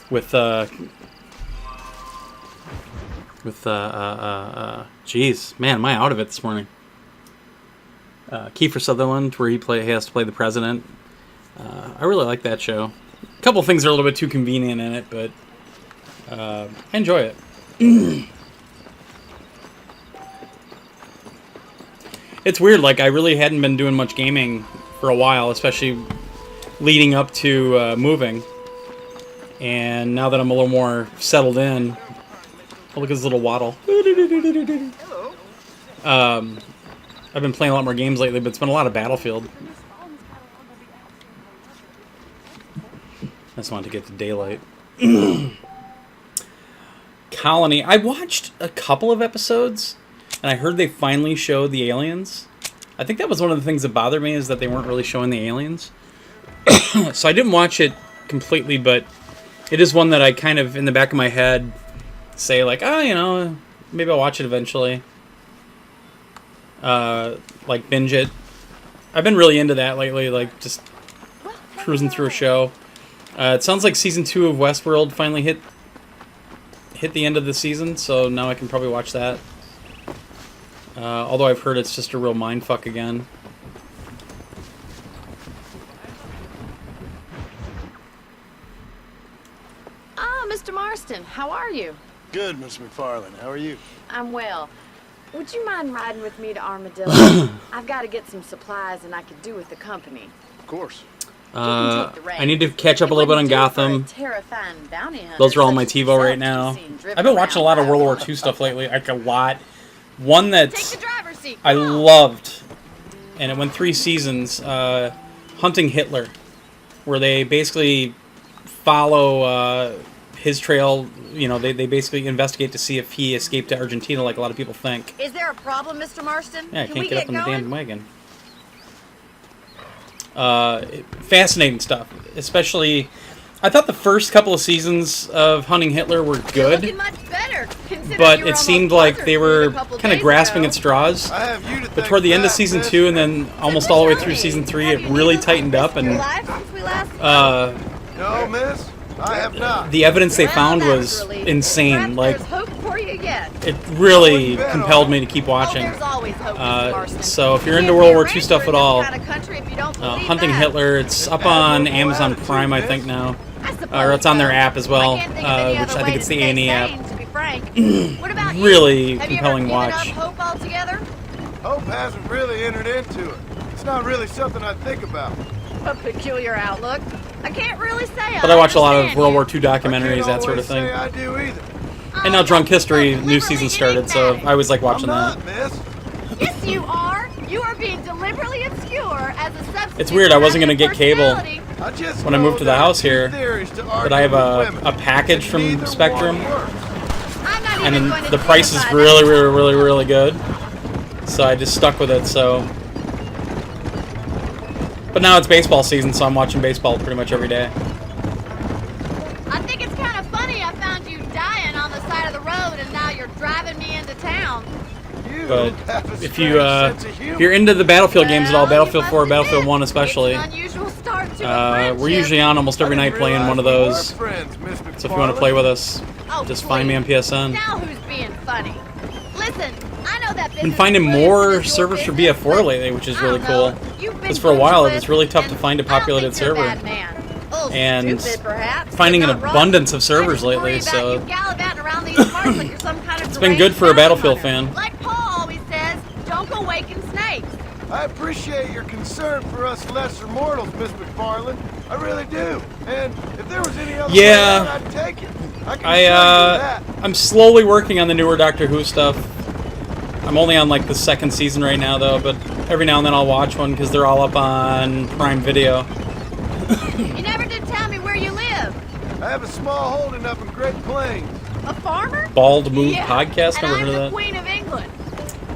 With geez, man, am I out of it this morning? Kiefer Sutherland, where he has to play the president. I really like that show. A couple things are a little bit too convenient in it, but I enjoy it. It's weird, like, I really hadn't been doing much gaming for a while, especially leading up to moving. And now that I'm a little more settled in, oh, look at this little waddle. I've been playing a lot more games lately, but it's been a lot of Battlefield. I just wanted to get to daylight. Colony. I watched a couple of episodes, and I heard they finally showed the aliens. I think that was one of the things that bothered me, is that they weren't really showing the aliens. So I didn't watch it completely, but it is one that I kind of, in the back of my head, say, like, oh, you know, maybe I'll watch it eventually. Like, binge it. I've been really into that lately, like, just cruising through a show. It sounds like Season 2 of Westworld finally hit the end of the season, so now I can probably watch that. Although I've heard it's just a real mindfuck again. Mr. Marston, how are you? Good, Miss McFarland. How are you? I'm well. Would you mind riding with me to Armadillo? I've got to get some supplies and I could do with the company. Of course. I need to catch up a little bit on Gotham. Those are all on my TiVo right now. I've been watching a lot of World War II stuff lately, like a lot. One that I loved, and it went 3 seasons, Hunting Hitler, where they basically follow his trail. You know, they basically investigate to see if he escaped to Argentina, like a lot of people think. Is there a problem, Mr. Marston? Yeah, I Can can't we get up on the going? damn wagon. Fascinating stuff, especially. I thought the first couple of seasons of Hunting Hitler were You're good, looking much better, considering but you were it seemed almost like they buzzard were a couple kind of days grasping ago. at straws. I have you to But thank toward the for end of that, season miss. 2 and then almost all the way through season 3, it really tightened up, and No, miss. I have not. the evidence they Well, found that's was relief. insane. Like, There's hope for you yet. it really compelled me to keep watching. There's always hope, Mr. Marston. So if you're You into can't World be a War II ranger stuff in at this all, kind of country if you don't believe Hunting that. Hitler, it's up on Amazon Prime, I think now, or it's on their app as well, which I think it's the A&E app. To be frank. What about you? Really Have you compelling ever watch. given up hope altogether? Hope hasn't really entered into it. It's not really something I think about. A peculiar outlook. I can't really say. But I watch a lot of understand World you. War II documentaries, that sort of thing. Say I do either. And now Drunk History, new season started, so I always like watching that. Miss. Yes, you are. You are being deliberately obscure as a substitute. It's weird, I wasn't going to get cable personality. when I moved to the house here, but I have a package from Spectrum, and then the price is really good, so I just stuck with it, so. But now it's baseball season, so I'm watching baseball pretty much every day. I think it's kind of funny I found you dying on the side of the road and now you're driving me into town. But if you're into the Battlefield games at all, Battlefield 4, Battlefield 1 especially, Unusual start to a we're usually on almost every night playing one of those. So if you want to play with us, just find me on PSN. Now who's being funny? Listen, I know that I've been finding more servers for BF4 lately, which is really cool. Because for a while it was really tough to find a populated server. And finding an abundance of servers lately, so it's been good for a Battlefield fan. Like Paul always says, don't go waking snakes. I appreciate your concern for us lesser mortals, Miss McFarland. I really do. And if there was any other way out, I'd take it. I can assure you that. I'm slowly working on the newer Doctor Who stuff. I'm only on like the second season right now though, but every now and then I'll watch one because they're all up on Prime Video. You never did tell me where you live. I have a small holding up in Great Plains. A farmer? Bald Move Yeah, Podcast, and never I'm heard of the that. Queen of England.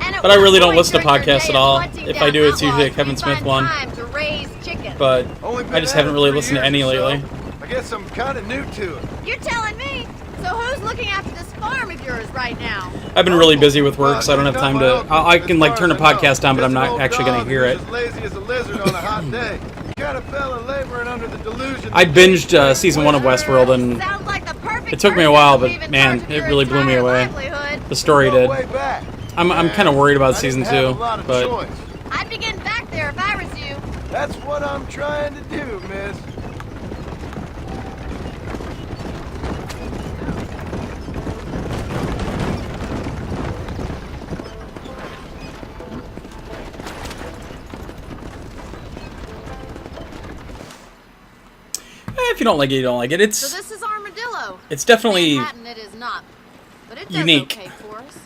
And at But I one really don't point listen to during your podcasts day at of all. hunting If down I do, it's usually a outlaws, Kevin we Smith find one. time to raise chickens. But Only been I just at haven't it really for listened to years any or so. lately. I guess I'm kind of new to it. You're telling me? So who's looking after this farm of yours right now? I've been really busy with work, so I don't have time to. I can like turn a podcast on, but I'm not actually going to hear it. As lazy as a lizard on a hot day. Kind of fella laboring under the delusion. I binged season 1 of Westworld, and Sounds like the perfect it took me a while, but person to man, leave in it charge really of blew your me away. entire livelihood. The story did. I'm kind of worried about I season didn't have 2, a lot of but choice. I'd be getting back there if I was you. That's what I'm trying to do, miss. if you don't like it, you don't like it. So It's this is Armadillo. It's definitely Manhattan it is not, but it does unique. okay for us.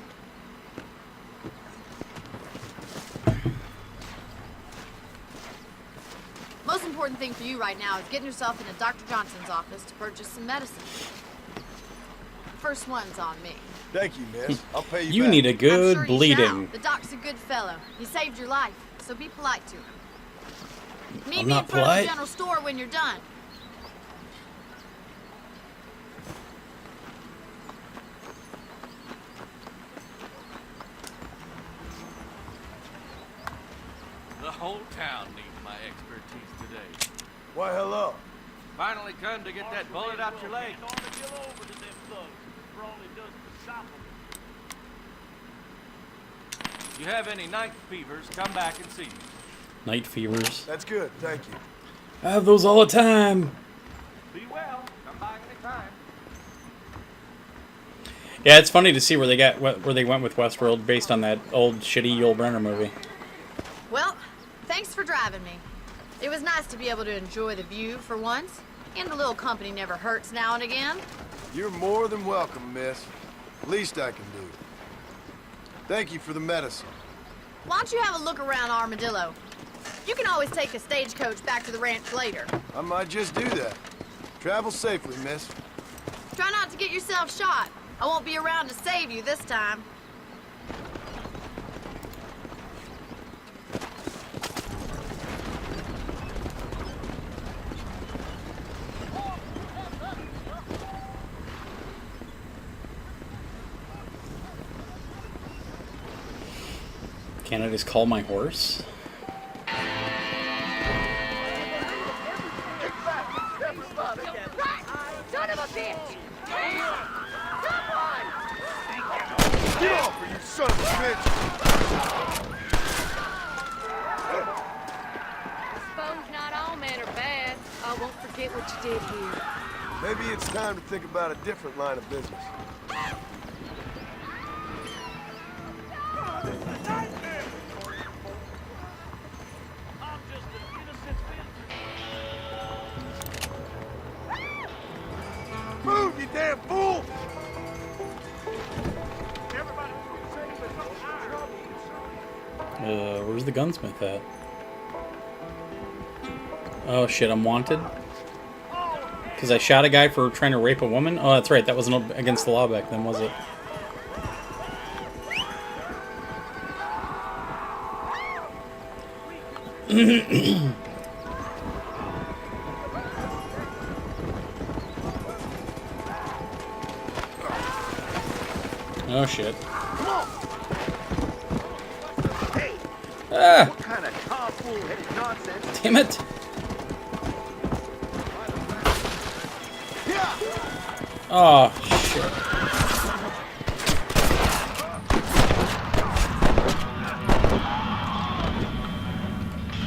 Most important thing for you right now is getting yourself into Dr. Johnson's office to purchase some medicine. First one's on me. Thank you, miss. I'll pay you You back. need a good I'm sure you bleeding. shall. The doc's a good fellow. He saved your life, so be polite to him. Meet I'm me not in front of polite. the general store when you're done. The whole town needs my expertise today. Why, hello. Finally come to get that bullet out your leg. You have any night fevers, come back and see me. Night fevers. That's good, thank you. I have those all the time. Be well. Come by anytime. Yeah, it's funny to see where they went with Westworld based on that old shitty Yul Brynner movie. Well, thanks for driving me. It was nice to be able to enjoy the view for once, and a little company never hurts now and again. You're more than welcome, miss. Least I can do. Thank you for the medicine. Why don't you have a look around Armadillo? You can always take a stagecoach back to the ranch later. I might just do that. Travel safely, miss. Try not to get yourself shot. I won't be around to save you this time. Can't I just call my horse? Son of a bitch! Get off her, you son of a bitch! Suppose not all men are bad. I won't forget what you did here. Maybe it's time to think about a different line of business. Move, you damn fool! Where's the gunsmith at? Oh shit, I'm wanted? Because I shot a guy for trying to rape a woman? Oh, that's right, that wasn't against the law back then, was it? Oh shit. Ah! What kind of tomfool-headed nonsense? Damn it! Oh shit.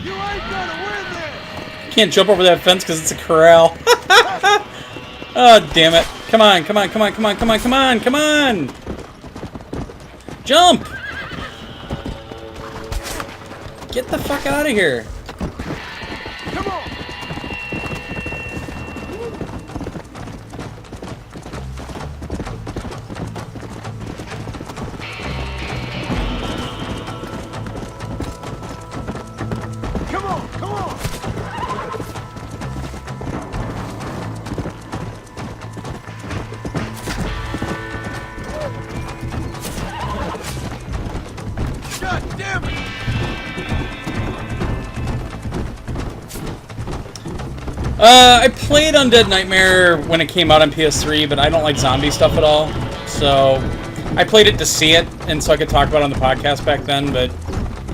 You ain't gonna win this! Can't jump over that fence because it's a corral. Oh damn it. Come on, come on, come on, come on, come on, come on, come on! Jump! Get the fuck out of here. Come on! Come on, come on! God damn it! I played Undead Nightmare when it came out on PS3, but I don't like zombie stuff at all. So I played it to see it, and so I could talk about it on the podcast back then, but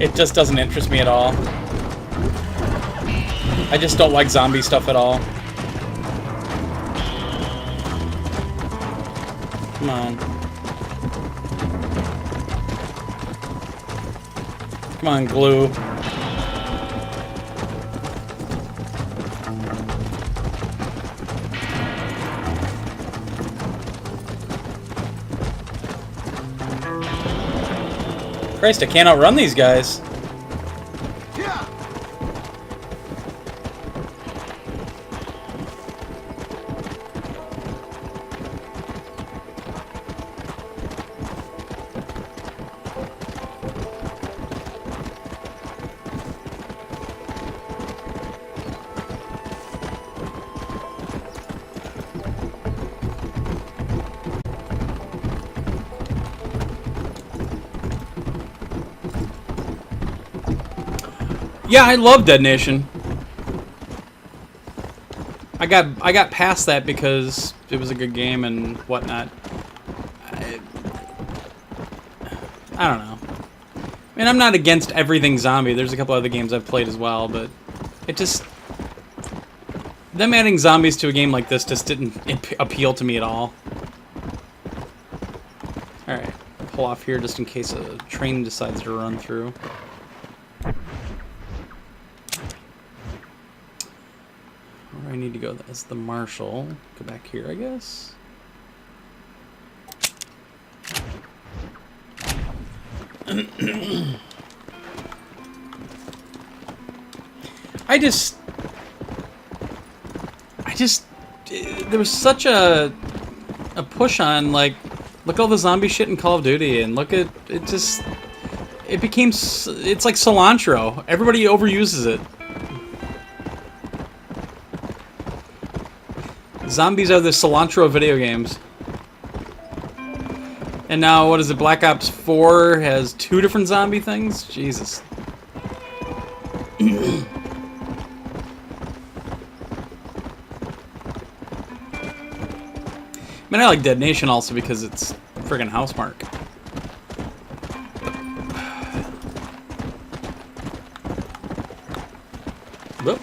it just doesn't interest me at all. I just don't like zombie stuff at all. Come on. Come on, glue. Christ, I can't outrun these guys. Yeah, I love Dead Nation. I got past that because it was a good game and whatnot. I don't know. I mean, I'm not against everything zombie. There's a couple other games I've played as well, but it just... them adding zombies to a game like this just didn't appeal to me at all. Alright, pull off here just in case a train decides to run through. Where do I need to go? That's the marshal. Go back here, I guess. I just there was such a push on, like, look at all the zombie shit in Call of Duty, and look at it. Just it became, it's like cilantro. Everybody overuses it. Zombies are the cilantro video games. And now, what is it? Black Ops 4 has 2 different zombie things? Jesus. I mean, I like Dead Nation also because it's friggin' Housemarque. Whoop.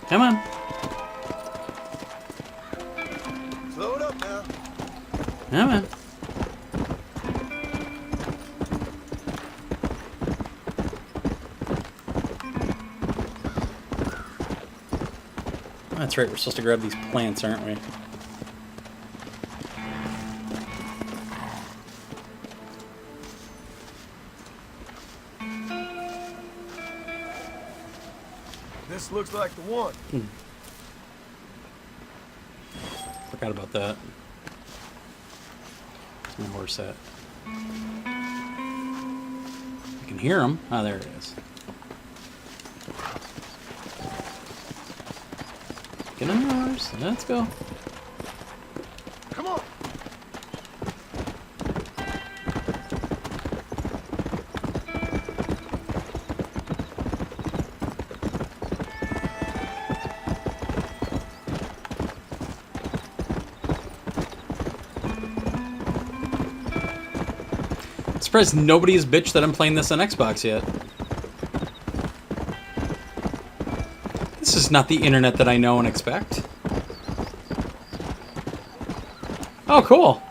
Come on. Slow it up now. Come on. That's right, we're supposed to grab these plants, aren't we? This looks like the one. Forgot about that. Where's my horse at? I can hear him. Ah, there it is. Get on the horse. Let's go. Come on. I'm surprised nobody has bitched that I'm playing this on Xbox yet. This is not the internet that I know and expect. Oh, cool.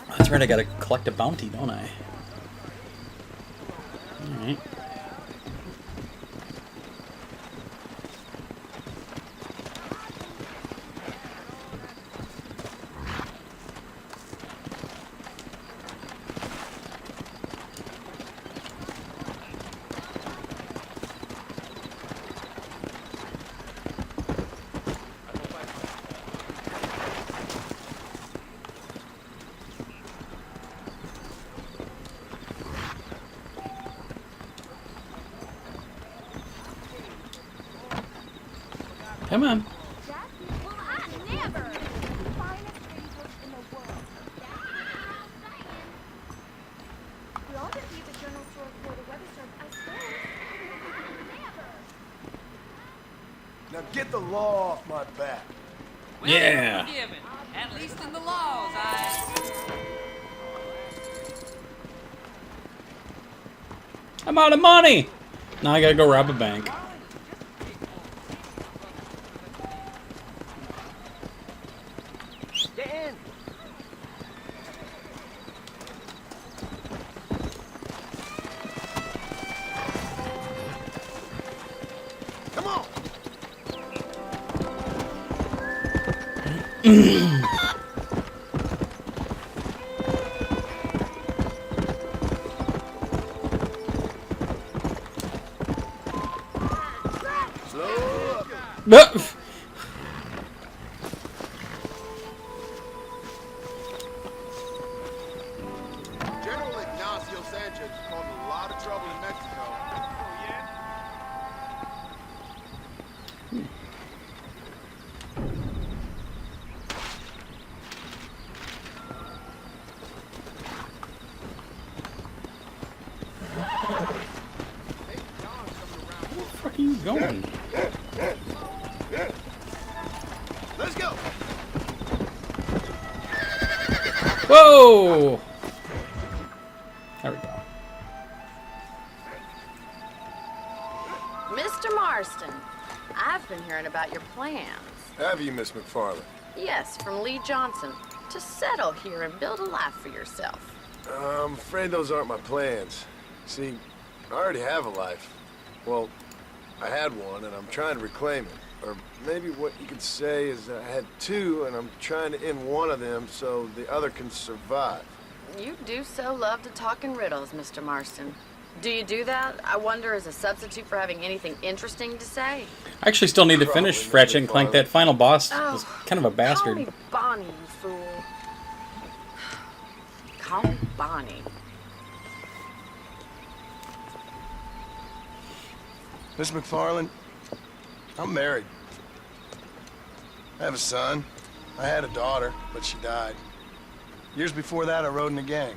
That's right, I gotta collect a bounty, don't I? Alright. Come on. Now get the law off my back. Well, Yeah. you're forgiven. At least in the laws, I'm out of money! Now I gotta go rob a bank. Dan. Come on. Slow up. General Ignacio Sanchez caused a lot of trouble in Mexico. Oh, yeah? Where the fuck are you going? Let's go. Whoa! There we go. Mr. Marston, I've been hearing about your plans. Have you, Miss McFarland? Yes, from Lee Johnson. To settle here and build a life for yourself. I'm afraid those aren't my plans. See, I already have a life. Well, I had one, and I'm trying to reclaim it. Or maybe what you could say is that I had two, and I'm trying to end one of them so the other can survive. You do so love to talk in riddles, Mr. Marston. Do you do that? I wonder, as a substitute for having anything interesting to say? I actually still need to finish Ratchet and Clank. That final boss was kind of a Call bastard. me Bonnie, you fool. Call me Bonnie. Miss McFarland, I'm married. I have a son. I had a daughter, but she died. Years before that, I rode in a gang.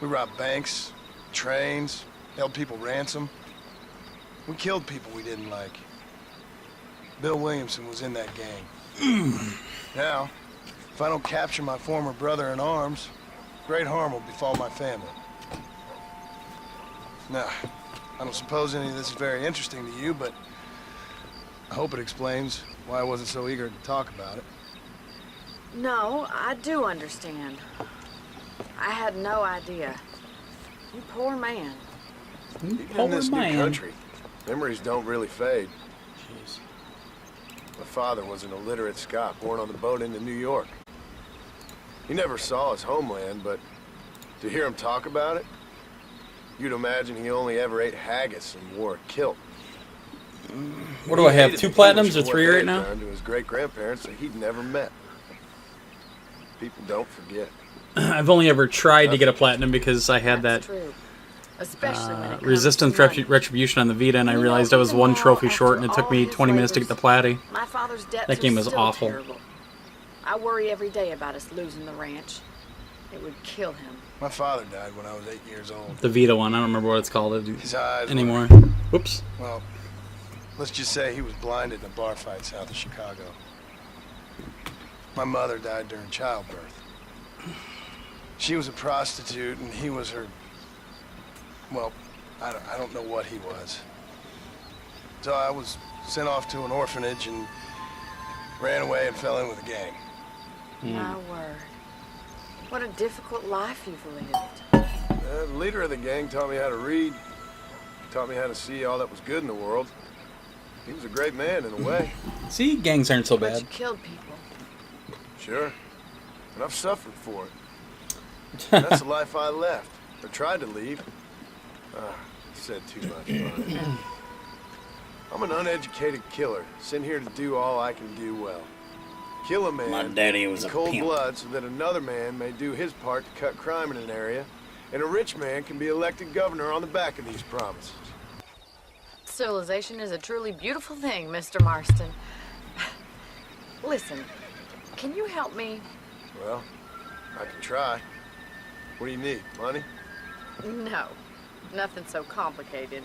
We robbed banks, trains, held people ransom. We killed people we didn't like. Bill Williamson was in that gang. Now, if I don't capture my former brother in arms, great harm will befall my family. Now, I don't suppose any of this is very interesting to you, but I hope it explains why I wasn't so eager to talk about it. No, I do understand. I had no idea. You poor man. Even in this new country, memories don't really fade. Jeez. My father was an illiterate Scot born on the boat into New York. He never saw his homeland, but to hear him talk about it, you'd imagine he only ever ate haggis and wore a kilt. What do I have, 2 platinums or 3 right now? To his great-grandparents that he'd never met. People don't forget. I've only ever tried to get a platinum because I had that Resistance Retribution on the Vita, and I realized I was 1 trophy short, and it took me 20 minutes to get the platy. My father's debts That game are was still awful. terrible. I worry every day about us losing the ranch. It would kill him. My father died when I was 8 years old. The Vita one, I don't remember what it's called His eyes anymore. Whoops. Well, let's just say he was blinded in a bar fight south of Chicago. My mother died during childbirth. She was a prostitute, and he was her... Well, I don't know what he was. So I was sent off to an orphanage and ran away and fell in with a gang. My word. What a difficult life you've lived. The leader of the gang taught me how to read. Taught me how to see all that was good in the world. He was a great man in a way. See, gangs aren't so But bad. you killed people. Sure. And I've suffered for it. That's the life I left, or tried to leave. Said too much, Bonnie. I'm an uneducated killer, sent here to do all I can do well. Kill a man My daddy was in a cold pimp. blood so that another man may do his part to cut crime in an area, and a rich man can be elected governor on the back of these promises. Civilization is a truly beautiful thing, Mr. Marston. Listen, can you help me? Well, I can try. What do you need, money? No, nothing so complicated.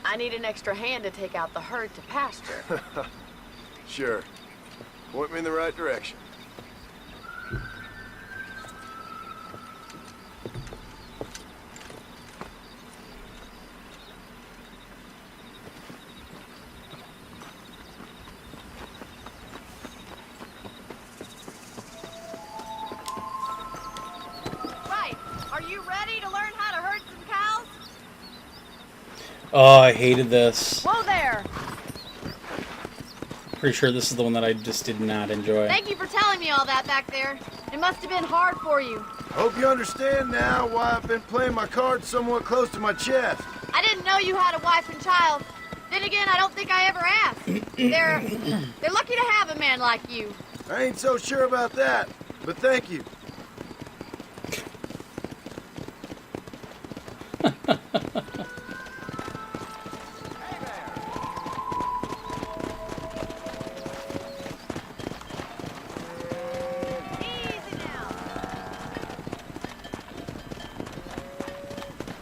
I need an extra hand to take out the herd to pasture. Sure. Point me in the right direction. Right. Are you ready to learn how to herd some cows? Oh, I hated this. Whoa there. Pretty sure this is the one that I just did not enjoy. Thank you for telling me all that back there. It must have been hard for you. Hope you understand now why I've been playing my cards somewhat close to my chest. I didn't know you had a wife and child. Then again, I don't think I ever asked. They're lucky to have a man like you. I ain't so sure about that, but thank you.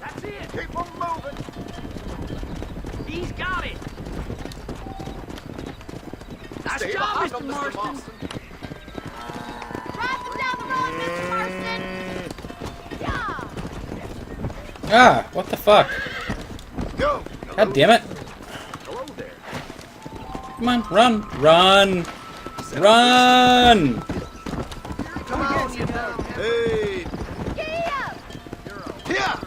That's it. Keep them moving. He's got it. Nice Stay job, behind Mr. him, Mr. Marston. Drive them down the road, Mr. Marston. Yeah. Ah, what the fuck? Go. God damn it. Hello there. Come on, run, run, run! Come on, you know. Hey. Yeah. Yeah.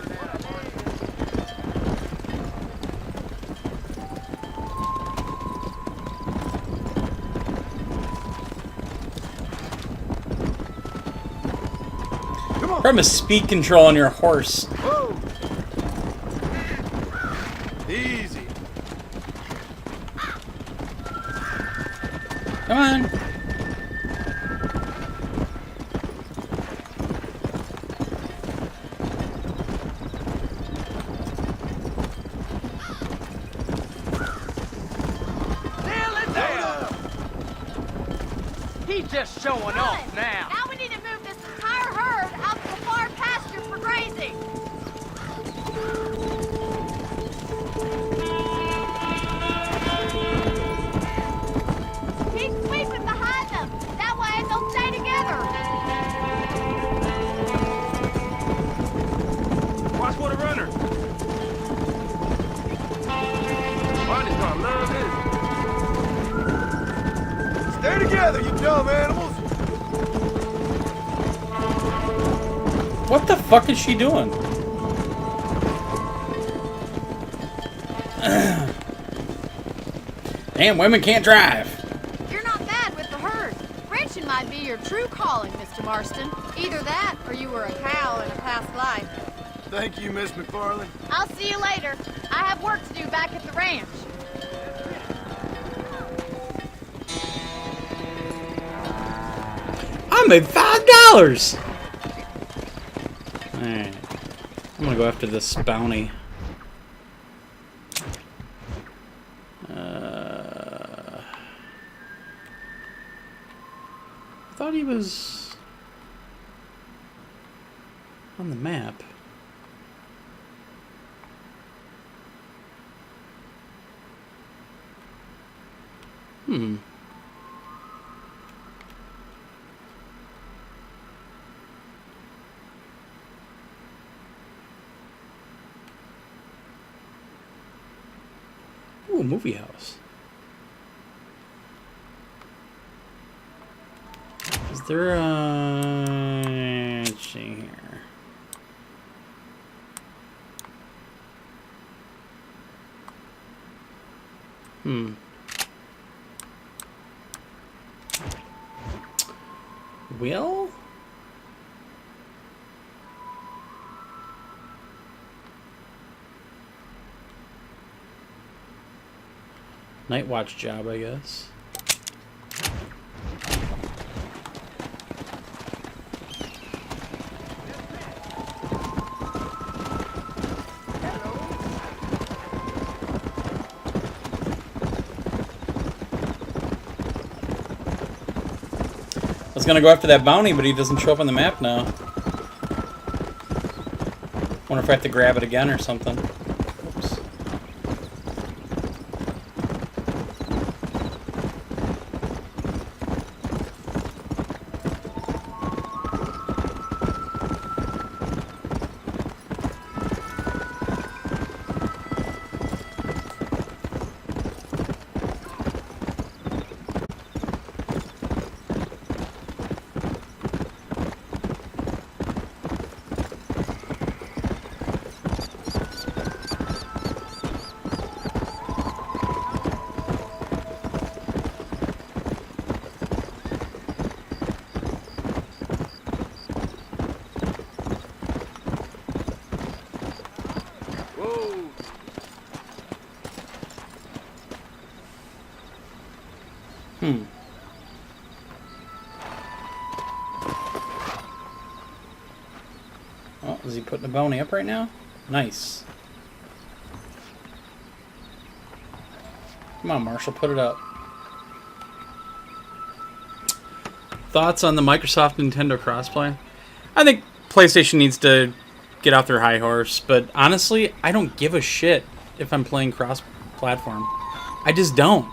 From a speed control on your horse. Whoa. Come on. He's just showing off now. Now we need to move this entire herd out to the far pasture for grazing. Keep sweeping behind them. That way they'll stay together. Watch for the runner. Barney's gonna love this. Stay together, you dumb animals. What the fuck is she doing? Damn, women can't drive. You're not bad with the herd. Ranching might be your true calling, Mr. Marston. Either that, or you were a cow in a past life. Thank you, Miss McFarland. I'll see you later. I have work to do back at the ranch. I made $5. Alright. I'm gonna go after this bounty. I thought he was on the map. Ooh, movie house. Is there a... let's see here. Well? Night watch job, I guess. I was gonna go after that bounty, but he doesn't show up on the map now. Wonder if I have to grab it again or something. Oops. Oh, is he putting the bounty up right now? Nice. Come on, Marshall, put it up. Thoughts on the Microsoft Nintendo crossplay? I think PlayStation needs to get off their high horse, but honestly, I don't give a shit if I'm playing cross-platform. I just don't.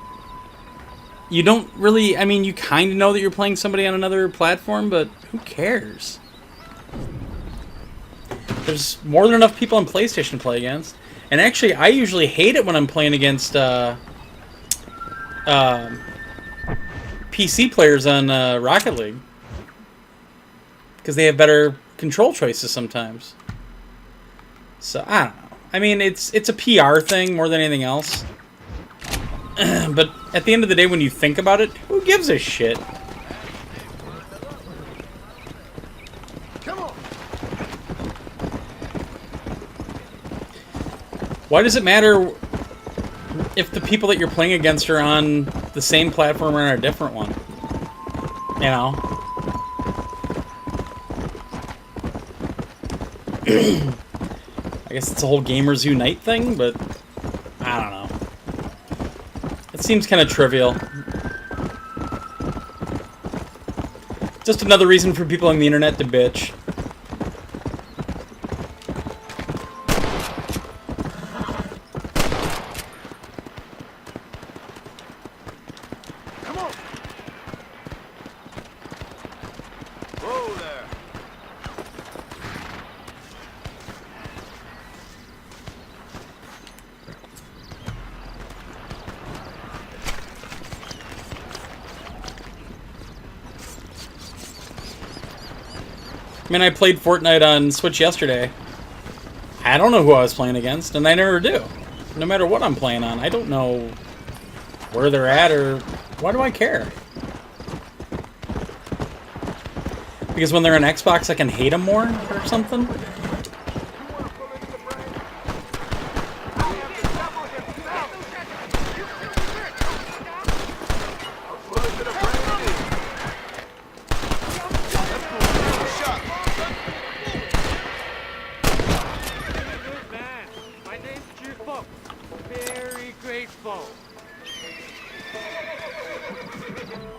You don't really, I mean, you kind of know that you're playing somebody on another platform, but who cares? There's more than enough people on PlayStation to play against. And actually, I usually hate it when I'm playing against PC players on Rocket League. Because they have better control choices sometimes. So, I don't know. I mean, it's a PR thing more than anything else. But at the end of the day, when you think about it, who gives a shit? Come on. Why does it matter if the people that you're playing against are on the same platform or on a different one. You know? I guess it's a whole Gamers Unite thing, but I don't know. It seems kind of trivial. Just another reason for people on the internet to bitch. Come on. Whoa there. I mean, I played Fortnite on Switch yesterday. I don't know who I was playing against, and I never do. No matter what I'm playing on, I don't know where they're at, or why do I care? Because when they're on Xbox, I can hate them more, or something? My name's Jufo. Very grateful.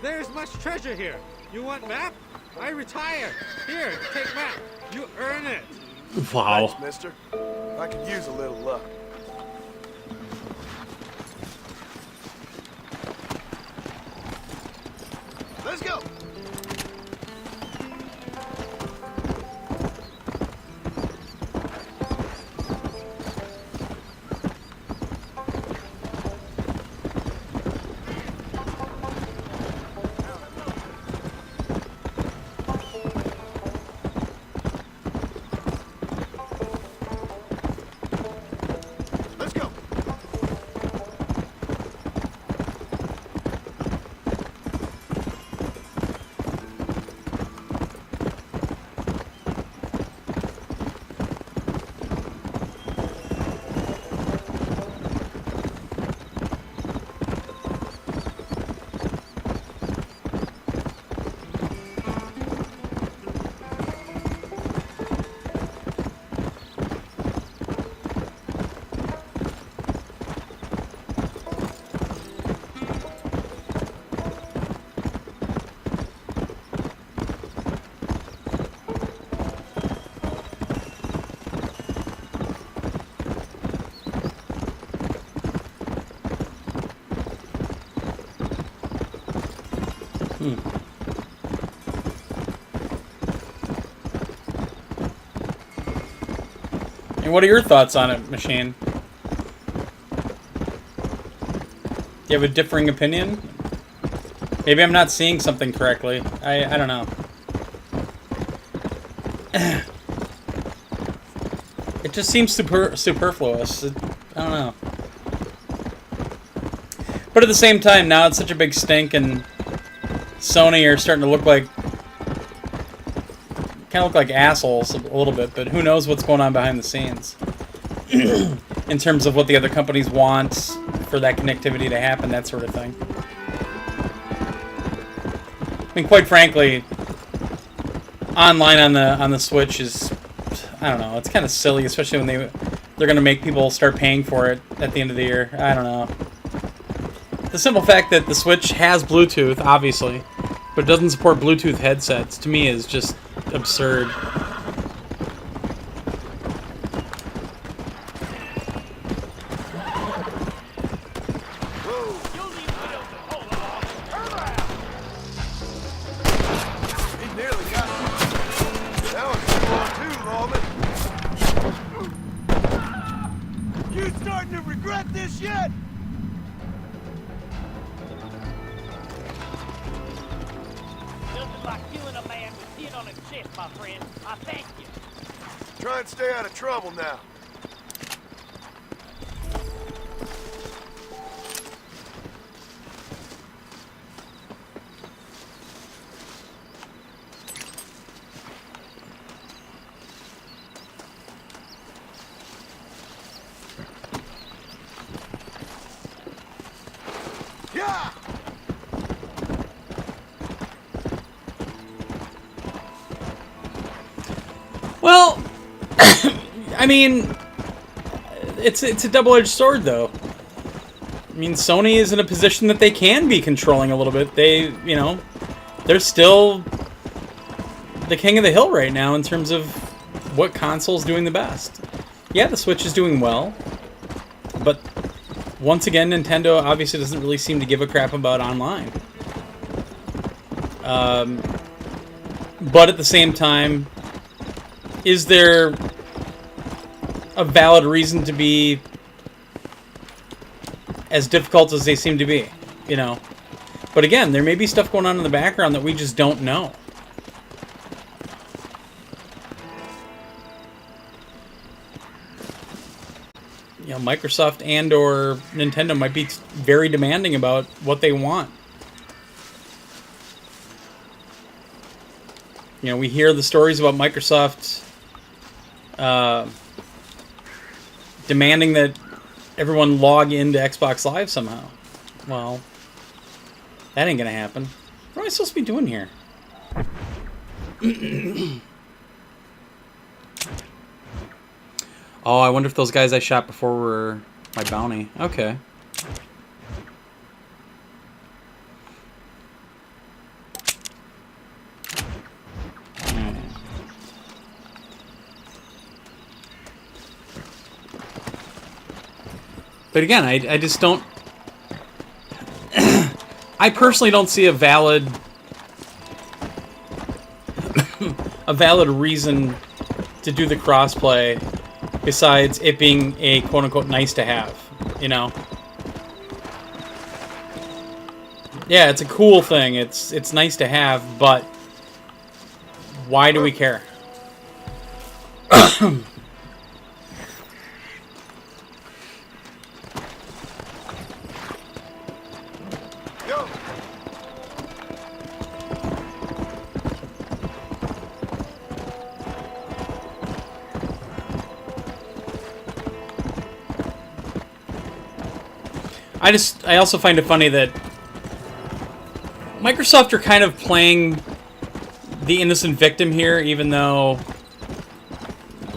There's much treasure here. You want map? I retire. Here, take map. You earn it. Wow. Thanks, mister. I could use a little luck. Let's go. Let's go. And what are your thoughts on it, Machine? Do you have a differing opinion? Maybe I'm not seeing something correctly. I don't know. It just seems superfluous. I don't know. But at the same time, now it's such a big stink, and Sony are starting to look like, kind of look like assholes a little bit. But who knows what's going on behind the scenes in terms of what the other companies want for that connectivity to happen, that sort of thing. I mean, quite frankly, online on the Switch is, I don't know, it's kind of silly, especially when they're going to make people start paying for it at the end of the year. I don't know. The simple fact that the Switch has Bluetooth, obviously, but it doesn't support Bluetooth headsets, to me is just absurd. He nearly got me. That was too long, too, Lawman. You starting to regret this yet? Nothing like killing a man with skin on his chest, my friend. I thank you. Try and stay out of trouble now. Well, I mean, it's a double-edged sword, though. I mean, Sony is in a position that they can be controlling a little bit. They, you know, they're still the king of the hill right now in terms of what console's doing the best. Yeah, the Switch is doing well, but once again, Nintendo obviously doesn't really seem to give a crap about online. But at the same time, is there a valid reason to be as difficult as they seem to be, you know? But again, there may be stuff going on in the background that we just don't know. You know, Microsoft and or Nintendo might be very demanding about what they want. You know, we hear the stories about Microsoft demanding that everyone log into Xbox Live somehow. Well, that ain't gonna happen. What am I supposed to be doing here? Oh, I wonder if those guys I shot before were my bounty. Okay. But again, I just don't... I personally don't see a valid reason to do the crossplay besides it being a quote-unquote nice to have, you know? Yeah, it's a cool thing. It's nice to have, but why do we care? I also find it funny that Microsoft are kind of playing the innocent victim here, even though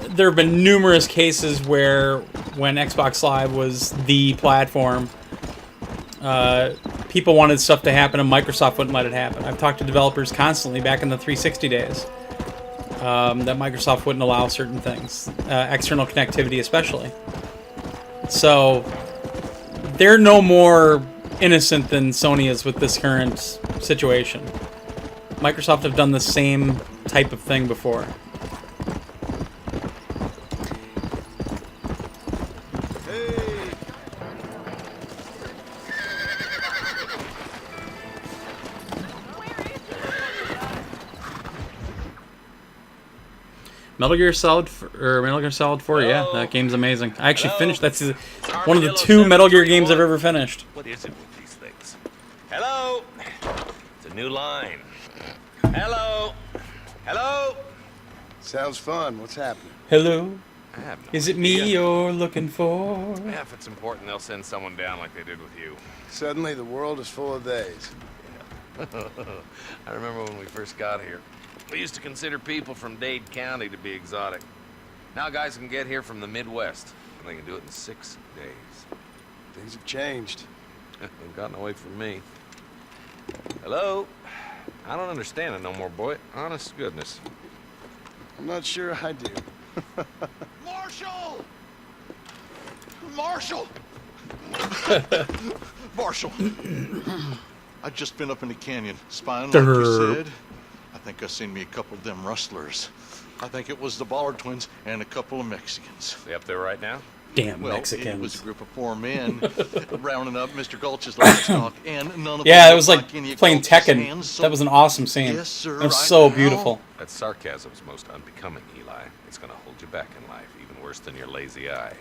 there have been numerous cases where when Xbox Live was the platform, people wanted stuff to happen and Microsoft wouldn't let it happen. I've talked to developers constantly back in the 360 days that Microsoft wouldn't allow certain things, external connectivity especially. So they're no more innocent than Sony is with this current situation. Microsoft have done the same type of thing before. Metal Gear Solid 4, yeah, that game's amazing. I actually finished. That's one of the 2 Metal Gear games I've ever finished. What is it with these things? Hello? It's a new line. Hello? Hello? Sounds fun. What's happening? Hello? I have no Is it me you're looking for? Yeah, if it's important, they'll send someone down like they did with you. Suddenly, the world is full of theys. Yeah. I remember when we first got here. We used to consider people from Dade County to be exotic. Now guys can get here from the Midwest, and they can do it in 6 days. Things have changed. They've gotten away from me. Hello? I don't understand it no more, boy. Honest to goodness. I'm not sure I do. Marshall! Marshall! Marshall! I've just been up in the canyon, spying like you said. I think I seen me a couple of them rustlers. I think it was the Ballard twins and a couple of Mexicans. They up there right now? Damn well, Mexicans. It was a group of 4 men rounding up Mr. Gulch's livestock, and none of yeah, them it was like playing Tekken. hands, so that was an awesome scene. Yes, sir, it was right so now. beautiful. That sarcasm's most unbecoming, Eli. It's gonna hold you back in life, even worse than your lazy eye.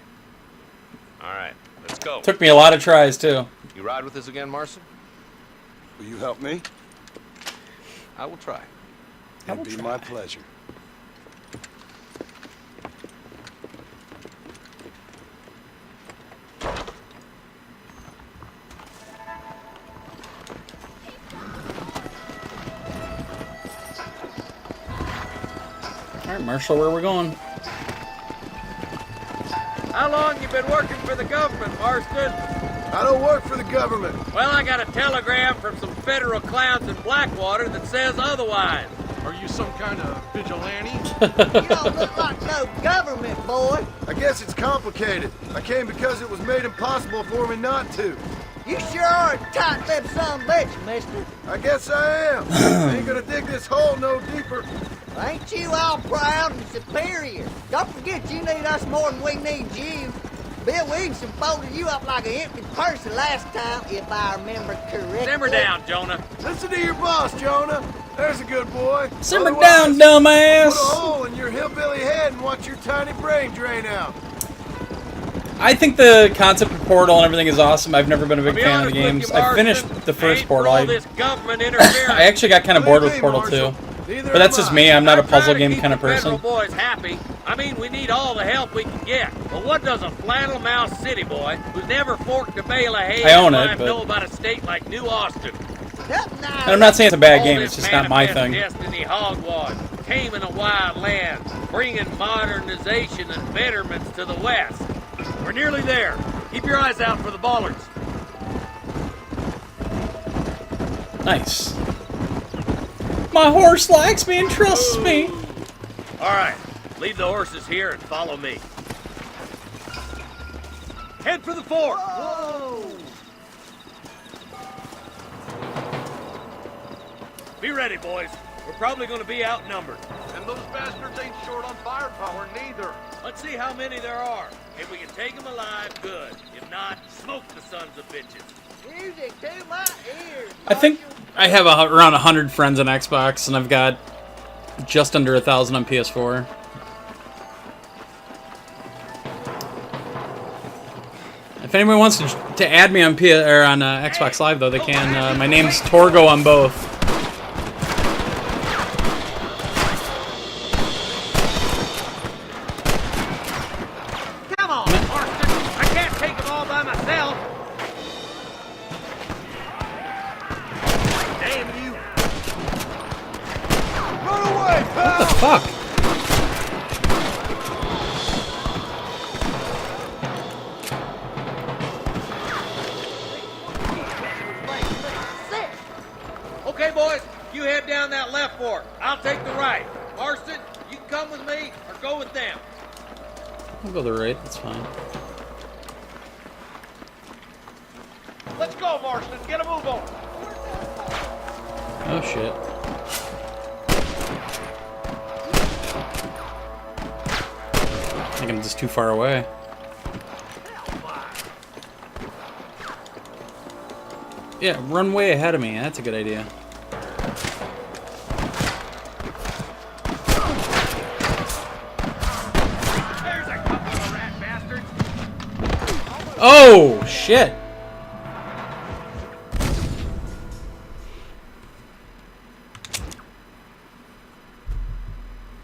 All right, let's go. Took me a lot of tries, too. You ride with us again, Marson? Will you help me? I will try. It'll be my pleasure. All Alright, Marshall, where are we going? How long you been working for the government, Marston? I don't work for the government. Well, I got a telegram from some federal clowns in Blackwater that says otherwise. Are you some kind of vigilante? You don't look like no government boy. I guess it's complicated. I came because it was made impossible for me not to. You sure are a tight-lipped son of a bitch, mister. I guess I am. Ain't gonna dig this hole no deeper. Ain't you all proud and superior? Don't forget you need us more than we need you. Bill Williamson folded you up like an empty person last time, if I remember correctly. Simmer down, Jonah. Listen to your boss, Jonah. There's a good boy. Simmer down, dumbass. Put a hole in your hillbilly head and watch your tiny brain drain out. I think the concept of Portal and everything is awesome. I've never been a big fan of the games. I finished the first Portal. I actually got kind of bored with Portal 2. But that's just me. I'm not a puzzle game kind of person. Boys happy. I mean, we need all the help we can get. But what does a flannel-mouthed city boy who's never forked a bale of hay I own it, but know about a state like New Austin? And I'm not saying it's a bad game. It's just not my thing. Destiny hogwash, taming a wild land, bringing modernization and betterments to the West. We're nearly there. Keep your eyes out for the bollards. Nice. My horse likes me and trusts me. All right, leave the horses here and follow me. Head for the fort. Whoa! Be ready, boys. We're probably going to be outnumbered. And those bastards ain't short on firepower, neither. Let's see how many there are. If we can take them alive, good. If not, smoke the sons of bitches. Music to my ears. I think I have around 100 friends on Xbox, and I've got just under 1,000 on PS4. If anyone wants to add me on Xbox Live, though, they can. My name's Torgo on both. Come on, Marston. I can't take them all by myself. Damn you. Run away, pal! What the fuck? Okay, boys, you head down that left fork. I'll take the right. Marston, you can come with me or go with them. I'll go the right, that's fine. Let's go, Marston. Get a move on. Oh shit. I think I'm just too far away. Yeah, run way ahead of me. That's a good idea. There's a couple of rat bastards. Oh, shit.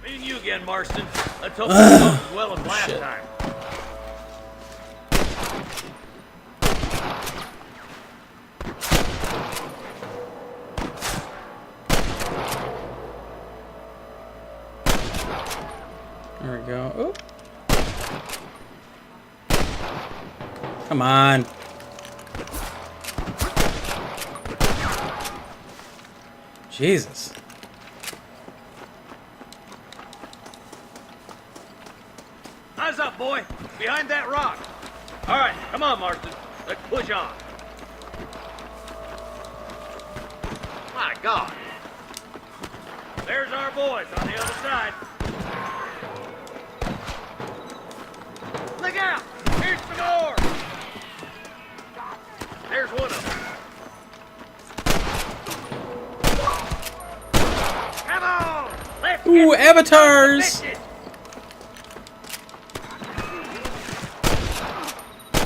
Me and you again, Marston. Let's hope it goes as well as last time. There we go. Oh. Come on. Jesus. Eyes up, boy. Behind that rock. All right, come on, Marston. Let's push on. My God. There's our boys on the other side. Look out! Here's some more! There's one of them. Come on! Let's Ooh, avatars!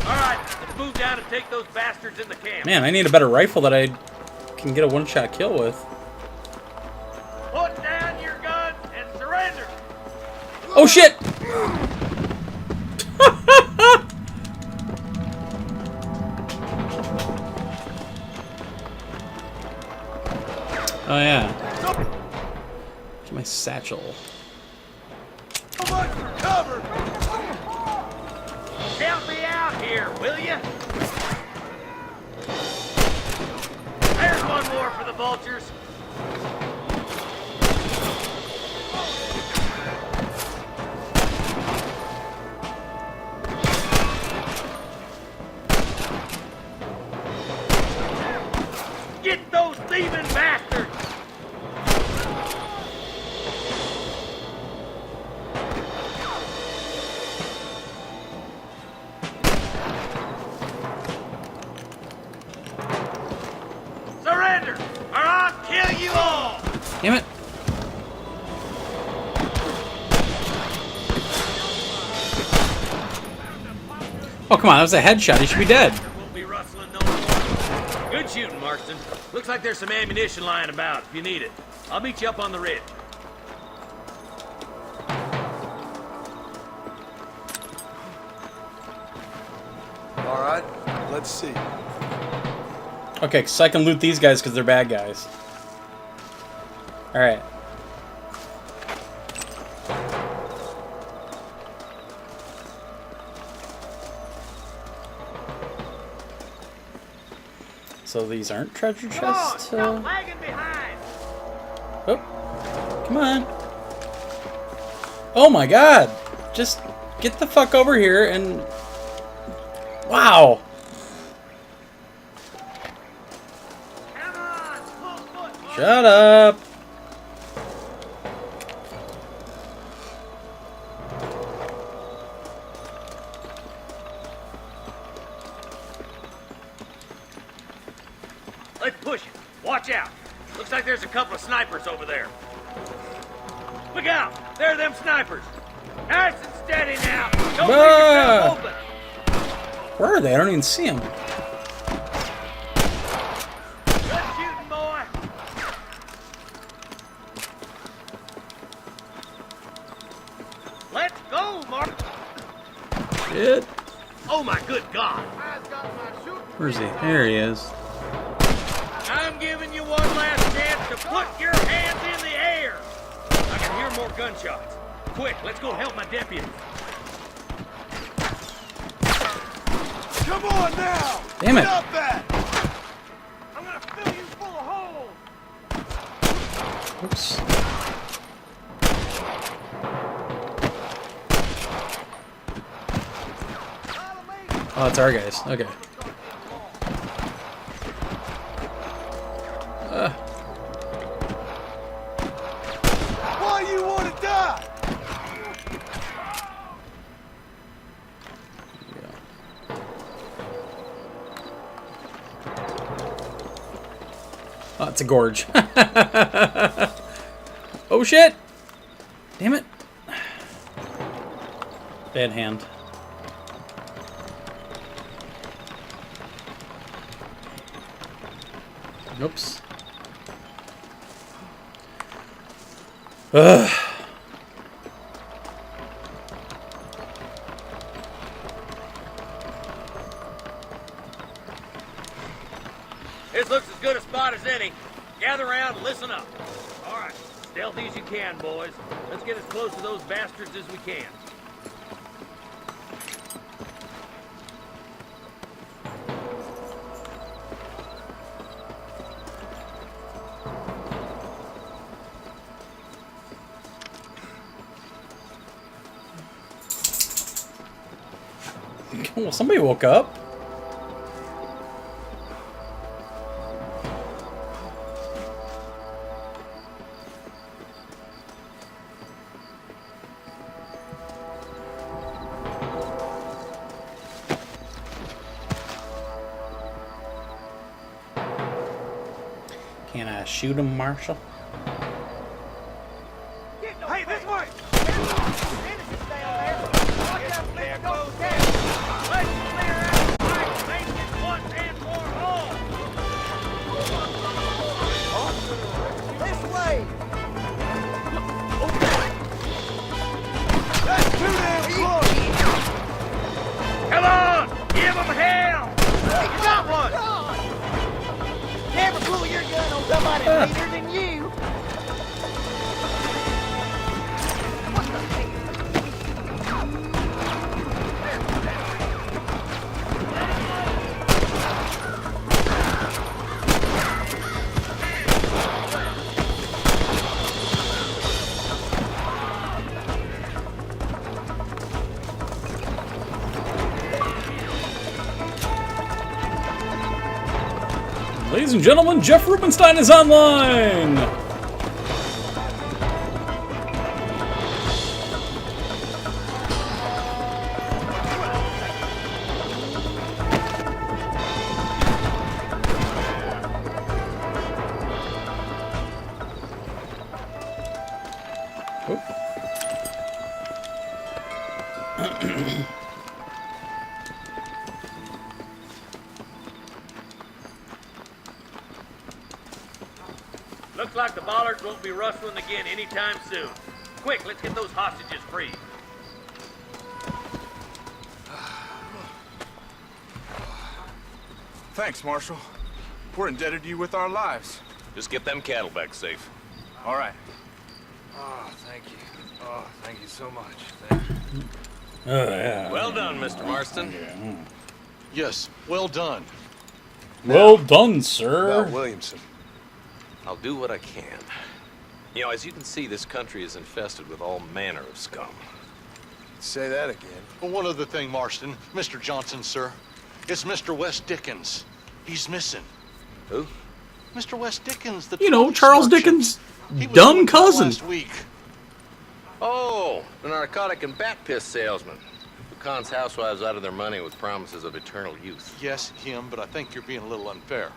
Alright, let's move down and take those bastards in the camp. Man, I need a better rifle that I can get a one-shot kill with. Put down your guns and surrender! Oh shit! Oh yeah. My satchel. much for cover! Help me out here, will you? There's one more for the vultures. Get those thieving bastards! Surrender, or I'll kill you all! Damn it. Oh, come on, that was a headshot. He should be dead. Good shooting, Marston. Looks like there's some ammunition lying about if you need it. I'll meet you up on the ridge. All right, let's see. Okay, so I can loot these guys because they're bad guys. Alright. So these aren't treasure chests? Lagging behind! Oh, come on. Oh my god! Just get the fuck over here and... Wow! Shut up! Let's push it. Watch out. Looks like there's a couple of snipers over there. Look out! There are them snipers. Nice and steady now. Don't leave yourself open. Where are they? I don't even see them. Good shooting, boy. Let's go, Mark. Shit. Oh my good God. Where's he? There he is. I'm giving you one last chance to put your hands in the air. I can hear more gunshots. Quick, let's go help my deputy. Come on now! Damn it. Stop that! I'm gonna fill you full of holes! Oops. Oh, it's our guys. Okay. Why you wanna die? Oh, it's a gorge. Oh shit! Damn it. Bad hand. Oops. Ugh. This looks as good a spot as any. Gather around and listen up. All right, stealthy as you can, boys. Let's get as close to those bastards as we can. Well, somebody woke up. Can I shoot him, Marshall? Hey, this way! This way! That's too damn close! Come on! Give them hell! Hey, you got one! Never pull your gun on somebody later than you! What the hell? Ladies and gentlemen, Jeff Rubenstein is online! Looks like the bollards won't be rustling again anytime soon. Quick, let's get those hostages free. Thanks, Marshal. We're indebted to you with our lives. Just get them cattle back safe. All right. Oh, thank you. Oh, thank you so much. Thank you. Oh, yeah. Well done, Mr. Marston. Yes, well done. Well done, sir. Now, Williamson. I'll do what I can. You know, as you can see, this country is infested with all manner of scum. Say that again. Well, one other thing, Marston. Mr. Johnson, sir. It's Mr. Wes Dickens. He's missing. Who? Mr. Wes Dickens, the You know, tourist Charles merchant. Dickens' He was dumb with us cousin. last week. Oh, the narcotic and bat piss salesman. Who cons housewives out of their money with promises of eternal youth. Yes, him, but I think you're being a little unfair.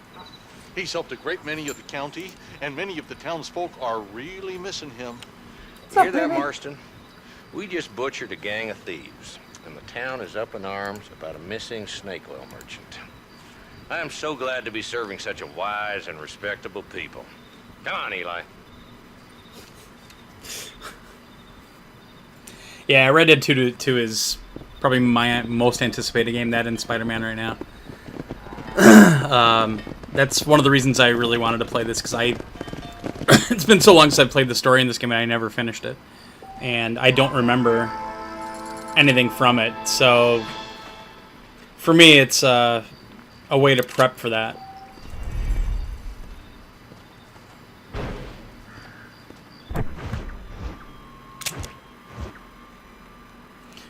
He's helped a great many of the county, and many of the townsfolk are really missing him. You hear that, Marston? We just butchered a gang of thieves, and the town is up in arms about a missing snake oil merchant. I am so glad to be serving such a wise and respectable people. Come on, Eli. Yeah, Red Dead 2 is probably my most anticipated game, that and Spider-Man right now. That's one of the reasons I really wanted to play this, because it's been so long since I've played the story in this game and I never finished it. And I don't remember anything from it, so for me it's a way to prep for that.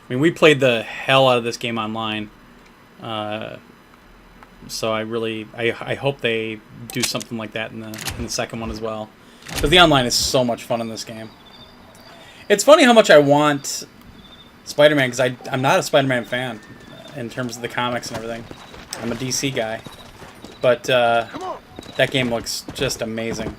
I mean, we played the hell out of this game online, so I hope they do something like that in the second one as well, because the online is so much fun in this game. It's funny how much I want Spider-Man, because I'm not a Spider-Man fan in terms of the comics and everything. I'm a DC guy, but that game looks just amazing.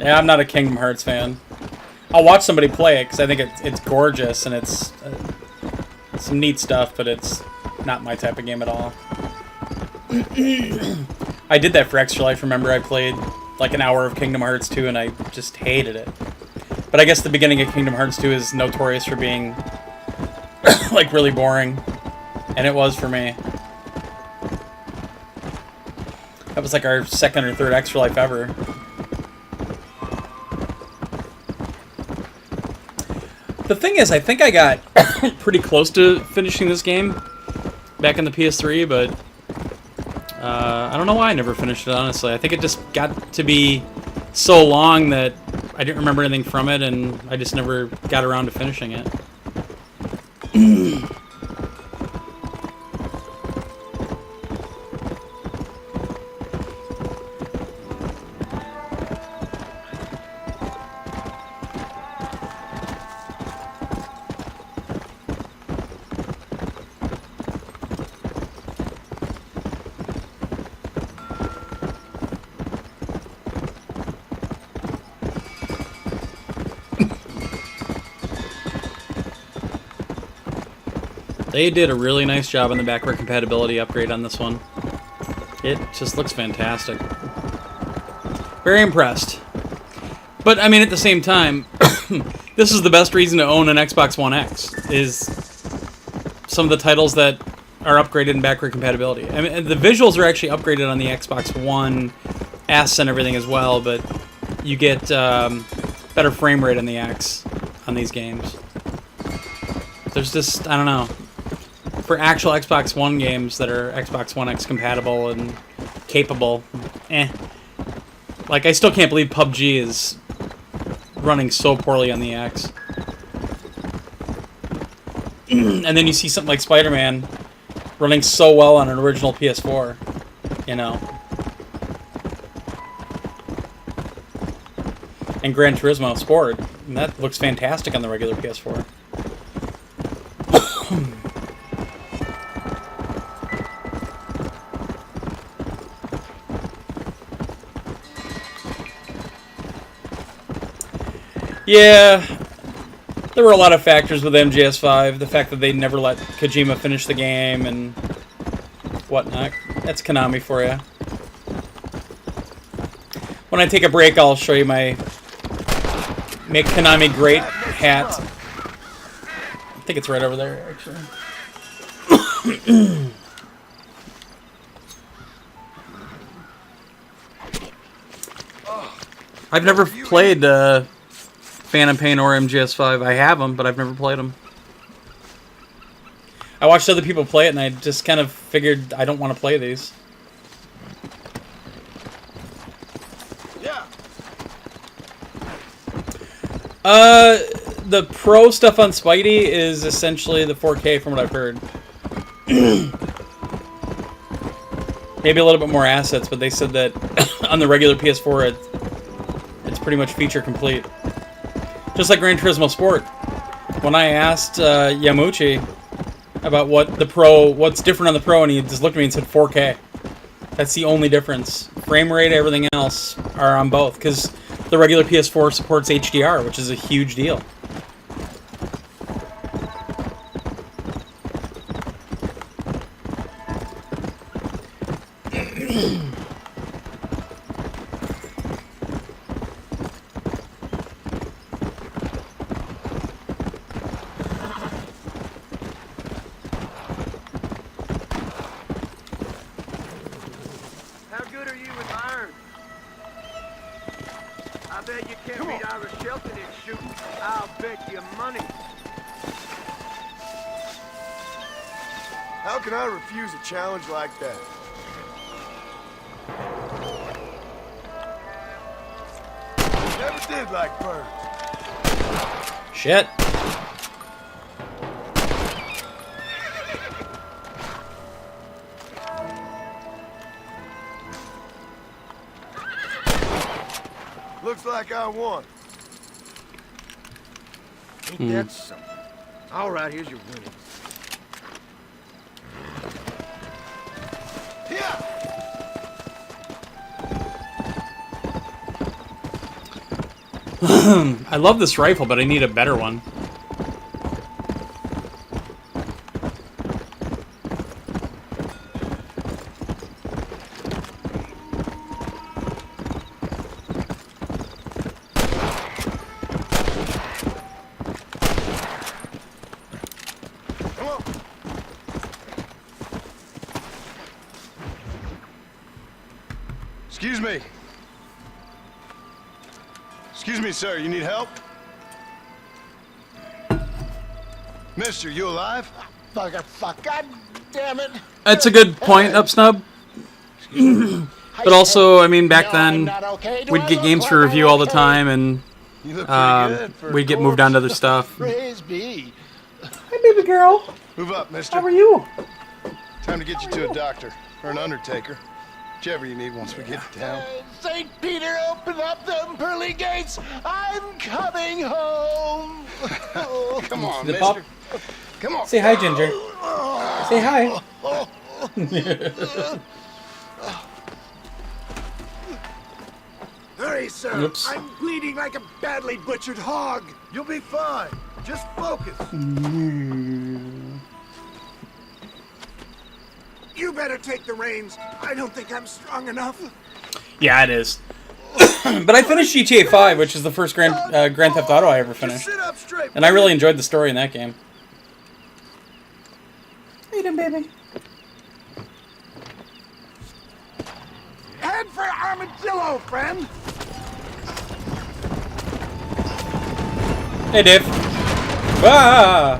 Yeah, I'm not a Kingdom Hearts fan. I'll watch somebody play it because I think it's gorgeous and it's some neat stuff, but it's not my type of game at all. I did that for Extra Life. Remember, I played like an hour of Kingdom Hearts 2 and I just hated it. But I guess the beginning of Kingdom Hearts 2 is notorious for being like really boring, and it was for me. That was like our second or third Extra Life ever. The thing is, I think I got pretty close to finishing this game back in the PS3, but I don't know why I never finished it, honestly. I think it just got to be so long that I didn't remember anything from it, and I just never got around to finishing it. They did a really nice job on the backward compatibility upgrade on this one. It just looks fantastic. Very impressed. But, I mean, at the same time, this is the best reason to own an Xbox One X, is some of the titles that are upgraded in backward compatibility. I mean, the visuals are actually upgraded on the Xbox One S and everything as well, but you get better frame rate on the X. on these games. There's just, I don't know. For actual Xbox One games that are Xbox One X compatible and capable, Like, I still can't believe PUBG is running so poorly on the X. And then you see something like Spider-Man running so well on an original PS4, you know. And Gran Turismo Sport, and that looks fantastic on the regular PS4. Yeah, there were a lot of factors with MGS5. The fact that they never let Kojima finish the game and whatnot. That's Konami for you. When I take a break, I'll show you my Make Konami Great hat. I think it's right over there, actually. I've never played Phantom Pain or MGS5. I have them, but I've never played them. I watched other people play it, and I just kind of figured I don't want to play these. Yeah. The pro stuff on Spidey is essentially the 4K from what I've heard. Maybe a little bit more assets, but they said that on the regular PS4 it's pretty much feature complete. Just like Gran Turismo Sport. When I asked Yamuchi about what's different on the Pro, and he just looked at me and said 4K. That's the only difference. Frame rate, everything else are on both, because the regular PS4 supports HDR, which is a huge deal. How good are you with iron? I bet you can't beat Ira Shelton in shooting. I'll bet you money. How can I refuse a challenge like that? Never did like birds. Shit. Looks like I won. Ain't that something? All right, here's your winnings. I love this rifle, but I need a better one. Excuse me. Excuse me, sir. You need help? Mister, you alive? Fuck, God damn it. That's a good point, Upsnub. But also, I mean, back then, we'd get games for review all the time, and we'd get moved on to other stuff. Praise be. Hey, baby girl. Move up, mister. How are you? Time to get you to a doctor or an undertaker. Whichever you need once we get to town. St. Peter, open up them pearly gates. I'm coming home. Come on, The mister. pop? Come on. Say hi, Ginger. Say hi. Hurry, sir. Oops. I'm bleeding like a badly butchered hog. You'll be fine. Just focus. You better take the reins. I don't think I'm strong enough. Yeah, it is. But I finished GTA 5, which is the first Grand Theft Auto I ever finished. Sit up straight. And I really enjoyed the story in that game. How you doing, baby? Head for Armadillo, friend. Hey, Dave. Ah!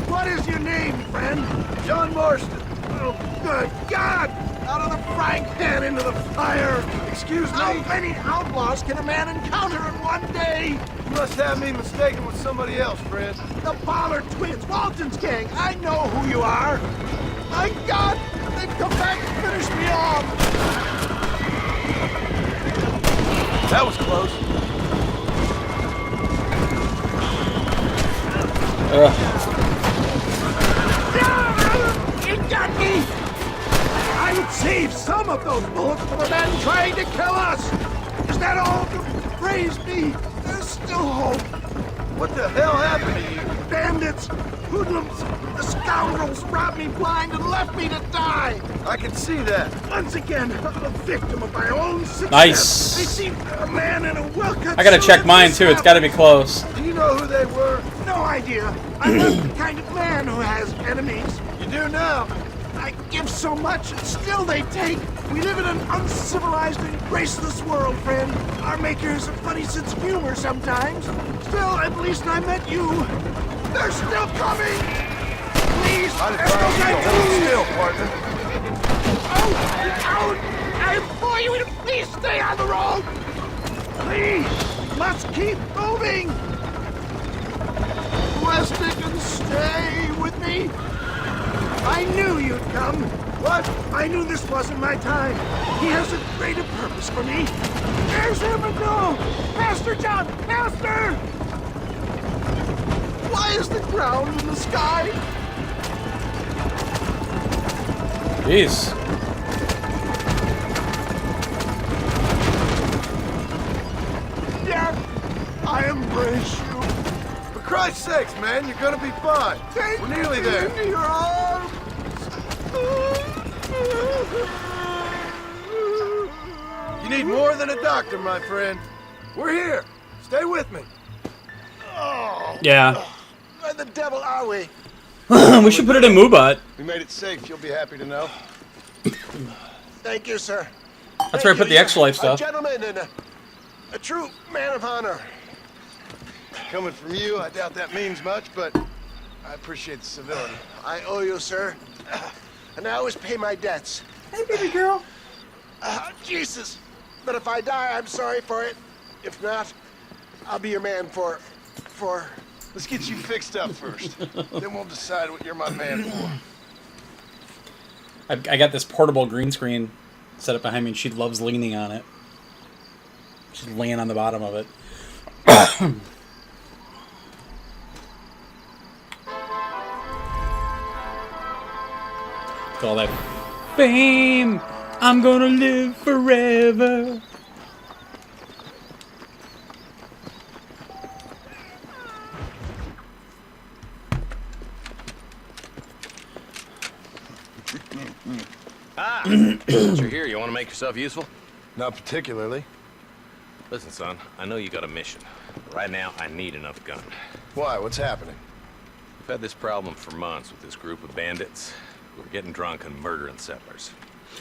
What is your name, friend? John Marston. Oh, good God! Out of the frying pan into the fire! Excuse me? How many outlaws can a man encounter in one day? You must have me mistaken with somebody else, friend. The Ballard twins, Walton's gang. I know who you are. My God! They've come back to finish me off! That was close. You got me! I would save some of those bullets for the men trying to kill us! Is that all? Praise me! There's still hope! What the hell happened to you? Bandits! Hoodlums! The scoundrels robbed me blind and left me to die! I can see that. Once again, a victim of my own success. Nice. I see a man in a well-cut I gotta suit check at mine this too. It's gotta be close. Do you know who they were? No idea. I'm not the kind of man who has enemies. You do now. I give so much and still they take. We live in an uncivilized and graceless world, friend. Our makers have funny sense of humor sometimes. Still, at least I met you. They're still coming. Please, I'd advise you to hold still, partner. Oh, I implore you to please stay on the road. Please, let's keep moving. Westic and stay with me. I knew you'd come. What? I knew this wasn't my time. He has a greater purpose for me. There's him and go! Master John! Master! Why is the ground in the sky? Jeez. Yeah, I embrace you. For Christ's sakes, man, you're gonna be fine. We're nearly there. Into your arms. You need more than a doctor, my friend. We're here. Stay with me. Oh, Yeah. Where the devil are we? We should put it in Moobot. We made it safe, you'll be happy to know. thank you, sir. That's where I put the extra life A stuff. gentleman and a true man of honor. Coming from you, I doubt that means much, but I appreciate the civility. I owe you, sir. And I always pay my debts. Hey, baby girl. Jesus. But if I die, I'm sorry for it. If not, I'll be your man for... Let's get you fixed up first. Then we'll decide what you're my man for. I got this portable green screen set up behind me, and she loves leaning on it. She's laying on the bottom of it. All that fame, I'm gonna live forever. Ah, since you're here, you want to make yourself useful? Not particularly. Listen, son, I know you got a mission. Right now, I need enough gun. Why? What's happening? We've had this problem for months with this group of bandits who are getting drunk and murdering settlers.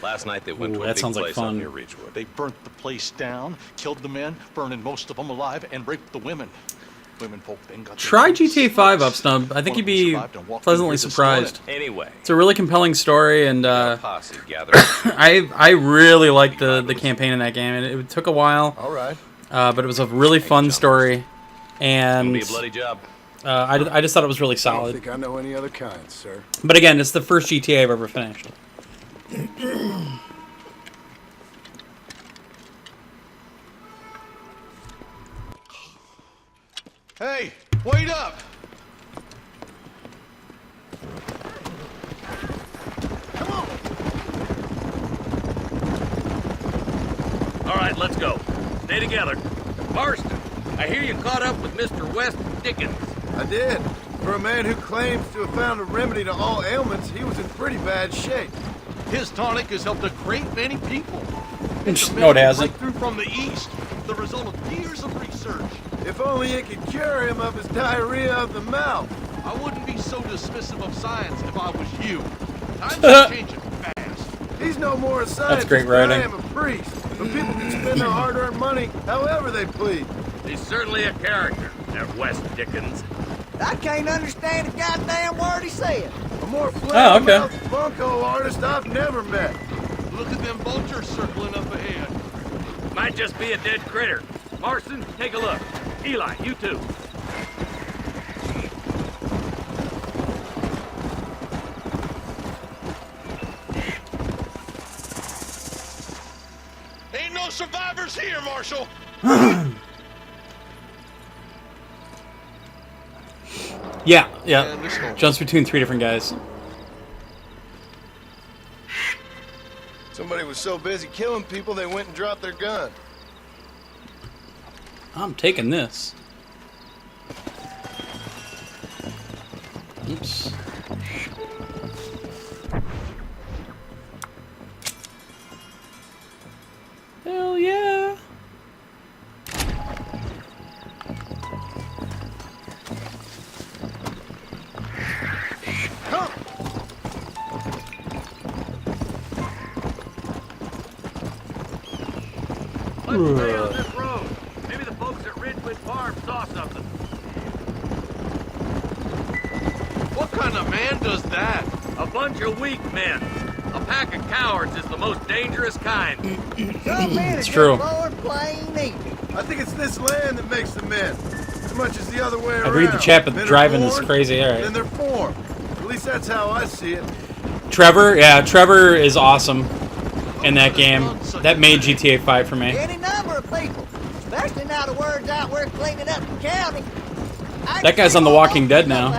Last night they went to a that big sounds like place fun. up near Ridgewood. They burnt the place down, killed the men, burning most of them alive, and raped the women. Women folk then got Try GTA 5 Upsnub. I think you'd be pleasantly surprised. Anyway, it's a really compelling story, and posse gathered. I really liked the campaign in that game, and it took a while. All right. But it was a really fun story, and Be a bloody job. I just thought it was really I don't solid. think I know any other kind, sir. But again, it's the first GTA I've ever finished. Hey, wait up! All right, let's go. Stay together. Marston, I hear you caught up with Mr. West Dickens. I did. For a man who claims to have found a remedy to all ailments, he was in pretty bad shape. His tonic has helped a great many people. It's a No, it hasn't. breakthrough from the east, the result of years of research. If only it could cure him of his diarrhea of the mouth. I wouldn't be so dismissive of science if I was you. Times are changing fast. He's no more a scientist great than I writing. am a priest. But people can spend their hard-earned money however they please. He's certainly a character. That West Dickens. I can't understand a goddamn word he said. A more Oh, okay. flat-mouthed bunko artist I've never met. Look at them vultures circling up ahead. Might just be a dead critter. Marston, take a look. Eli, you too. Ain't no survivors here, Marshal. Yeah. Man, this whole- Jumps between 3 different guys. Somebody was so busy killing people they went and dropped their gun. I'm taking this. Oops. Hell yeah. Let's stay on this road. Maybe the folks at Ridgewood Farm saw something. What kind of man does that? A bunch of weak men. A pack of cowards is the most dangerous kind. Some men It's are true. just born plain evil. I think it's this land that makes the men, as much as the other way around. I'd read the chat, but Men are driving is born, crazy. All and right. they're formed. At least that's how I see it. Trevor, yeah, Trevor is awesome in that game. That made GTA 5 for me. Any number of people, especially now the word's out we're cleaning up the county. That guy's on The Walking Dead now. All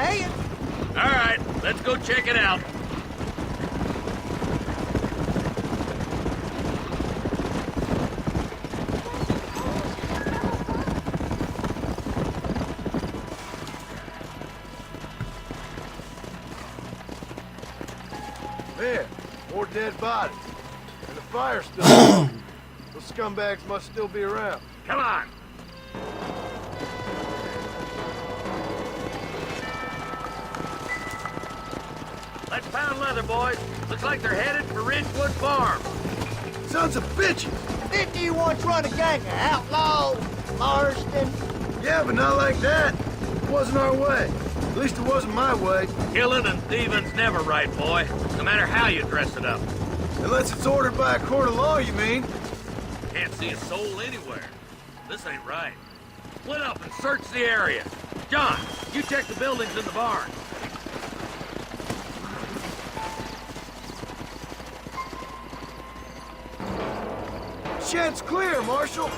right, let's go check it out. Man, more dead bodies. And the fire's still going. Those scumbags must still be around. Come on. Let's pound leather, boys. Looks like they're headed for Ridgewood Farm. Sons of bitches! Didn't you once run a gang of outlaws, Marston? Yeah, but not like that. It wasn't our way. At least it wasn't my way. Killing and thieving's never right, boy. No matter how you dress it up. Unless it's ordered by a court of law, you mean? Can't see a soul anywhere. This ain't right. Split up and search the area. John, you check the buildings in the barn. Shed's clear, Marshal.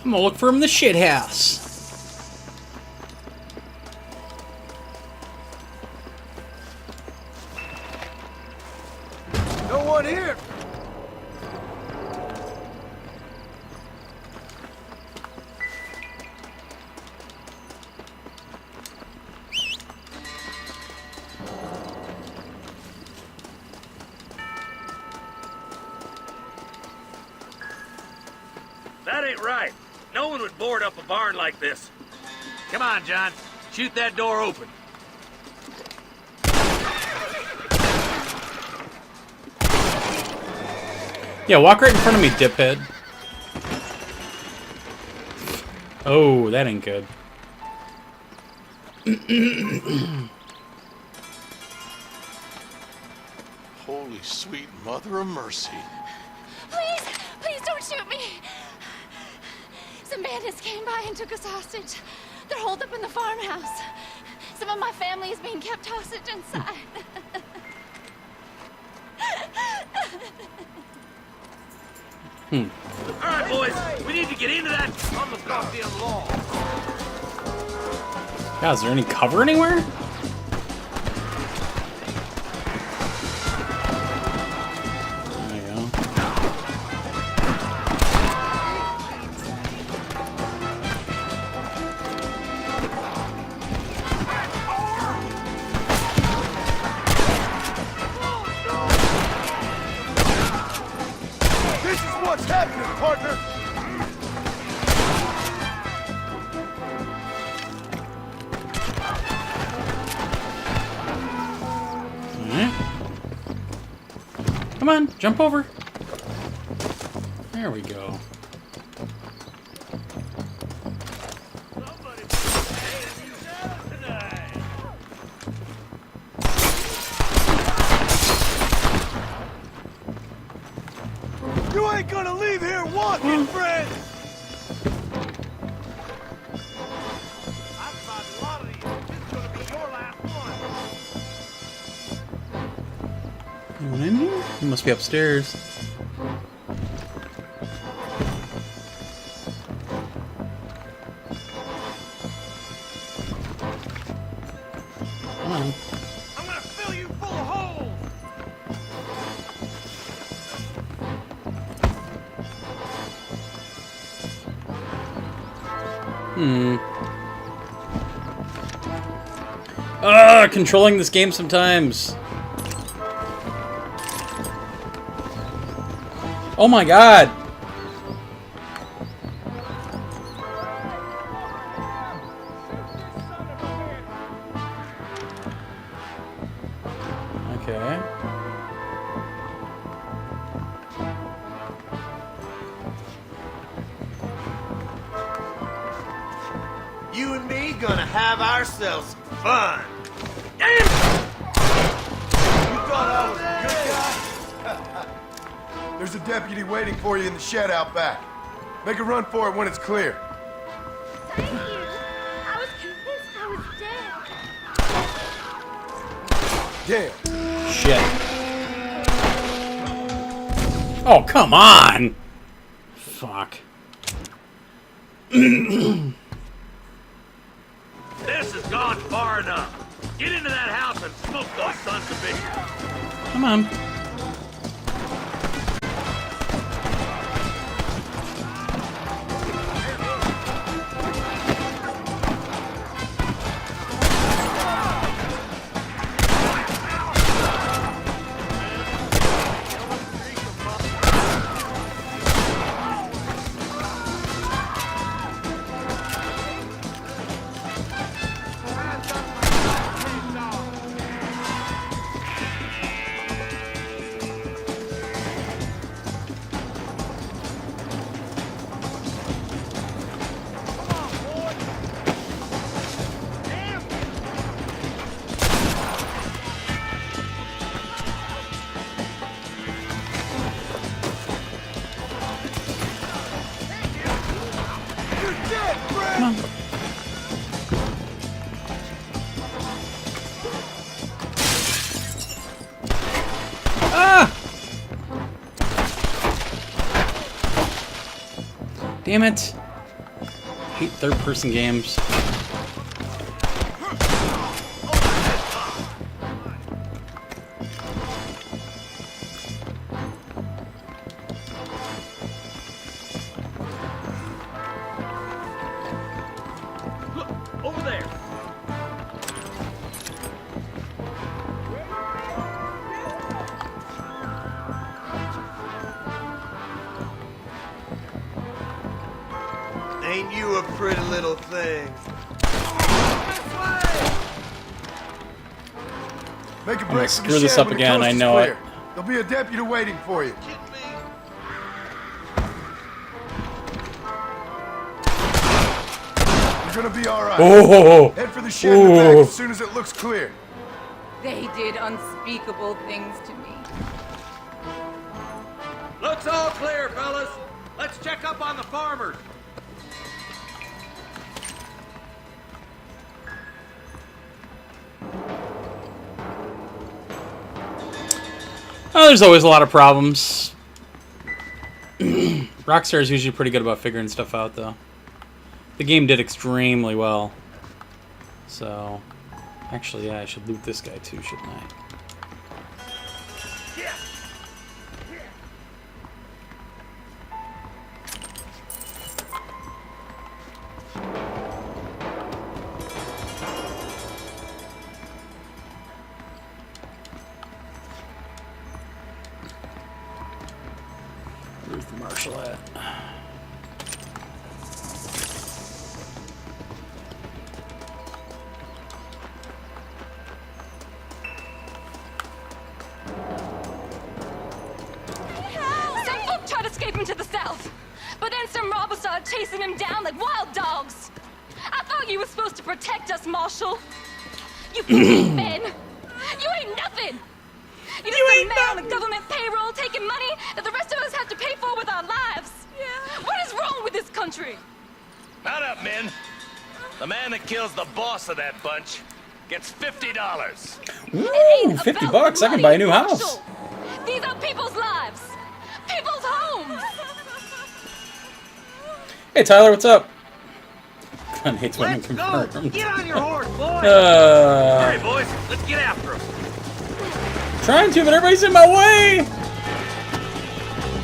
I'm gonna look for him in the shit house. No one here. That ain't right. No one would board up a barn like this. Come on, John. Shoot that door open. Yeah, walk right in front of me, diphead. Oh, that ain't good. Holy sweet mother of mercy. Please, please don't shoot me. Some bandits came by and took us hostage. They're holed up in the farmhouse. Some of my family is being kept hostage inside. All right, boys. We need to get into that on the goddamn law. God, is there any cover anywhere? There you go. This is what's happening, partner. Come on, jump over. There we go. You ain't gonna leave here walking, friend! I've tried a lot of these. This is gonna be your last one. Anyone in here? He must be upstairs. Come on. I'm gonna fill you full of holes! Controlling this game sometimes. Oh my god! Okay. You and me gonna have ourselves some fun. Damn! You thought I was a good guy? There's a deputy waiting for you in the shed out back. Make a run for it when it's clear. Thank you. I was convinced I was dead. Damn. Shit. Oh, come on! Fuck. This has gone far enough. Get into that house and smoke those sons of bitches. Come on. Damn it. I hate third-person games. Look, over there. Ain't you a pretty little thing? Make a I'm gonna break for the screw this shed up when the again, coast I is know clear. it. There'll be a deputy waiting for you. You're gonna be all right. Oh. Head for the shed in the back as soon as it looks clear. They did unspeakable things to me. Looks all clear, fellas. Let's check up on the farmers. Oh, there's always a lot of problems. Rockstar is usually pretty good about figuring stuff out, though. The game did extremely well. So, actually, yeah, I should loot this guy too, shouldn't I? Where's the marshal at? some robbers started chasing him down like wild dogs. I thought you were supposed to protect us, Marshal. You fucking men. You ain't nothing. You're just a man on the government payroll taking money that the rest of us have to pay for with our lives. Yeah. What is wrong with this country? Mount up, men. The man that kills the boss of that bunch gets $50. Ooh, $50. I can buy a new house. Marshal. These are people's lives. People's homes. Hey, Tyler, what's up? Gun hates women Let's go. confirmed. Get on your horse, boys. All right, boys. Let's get after him. Trying to, but everybody's in my way.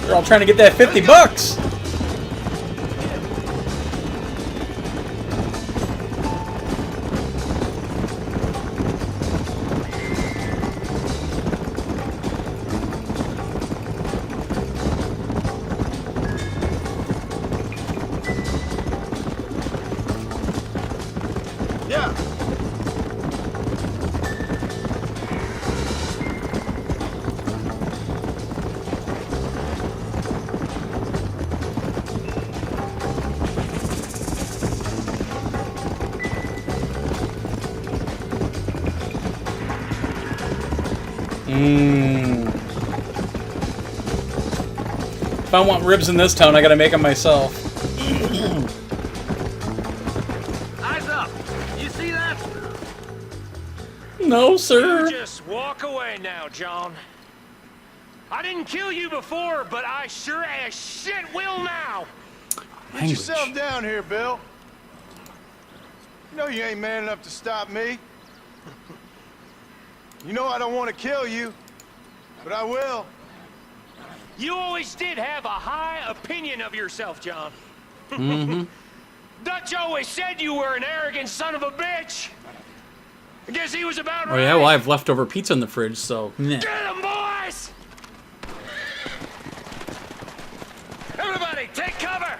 They're all trying to get that $50. Yeah. If I want ribs in this town, I gotta make them myself. Eyes up. You see that? No, sir. You just walk away now, John. I didn't kill you before, but I sure as shit will now. Get yourself down here, Bill. You know you ain't man enough to stop me. You know I don't want to kill you, but I will. You always did have a high opinion of yourself, John. Mm-hmm. Dutch always said you were an arrogant son of a bitch. I guess he was about Oh right. yeah, well I have leftover pizza in the fridge, so nah. Get him, boys! Everybody, take cover!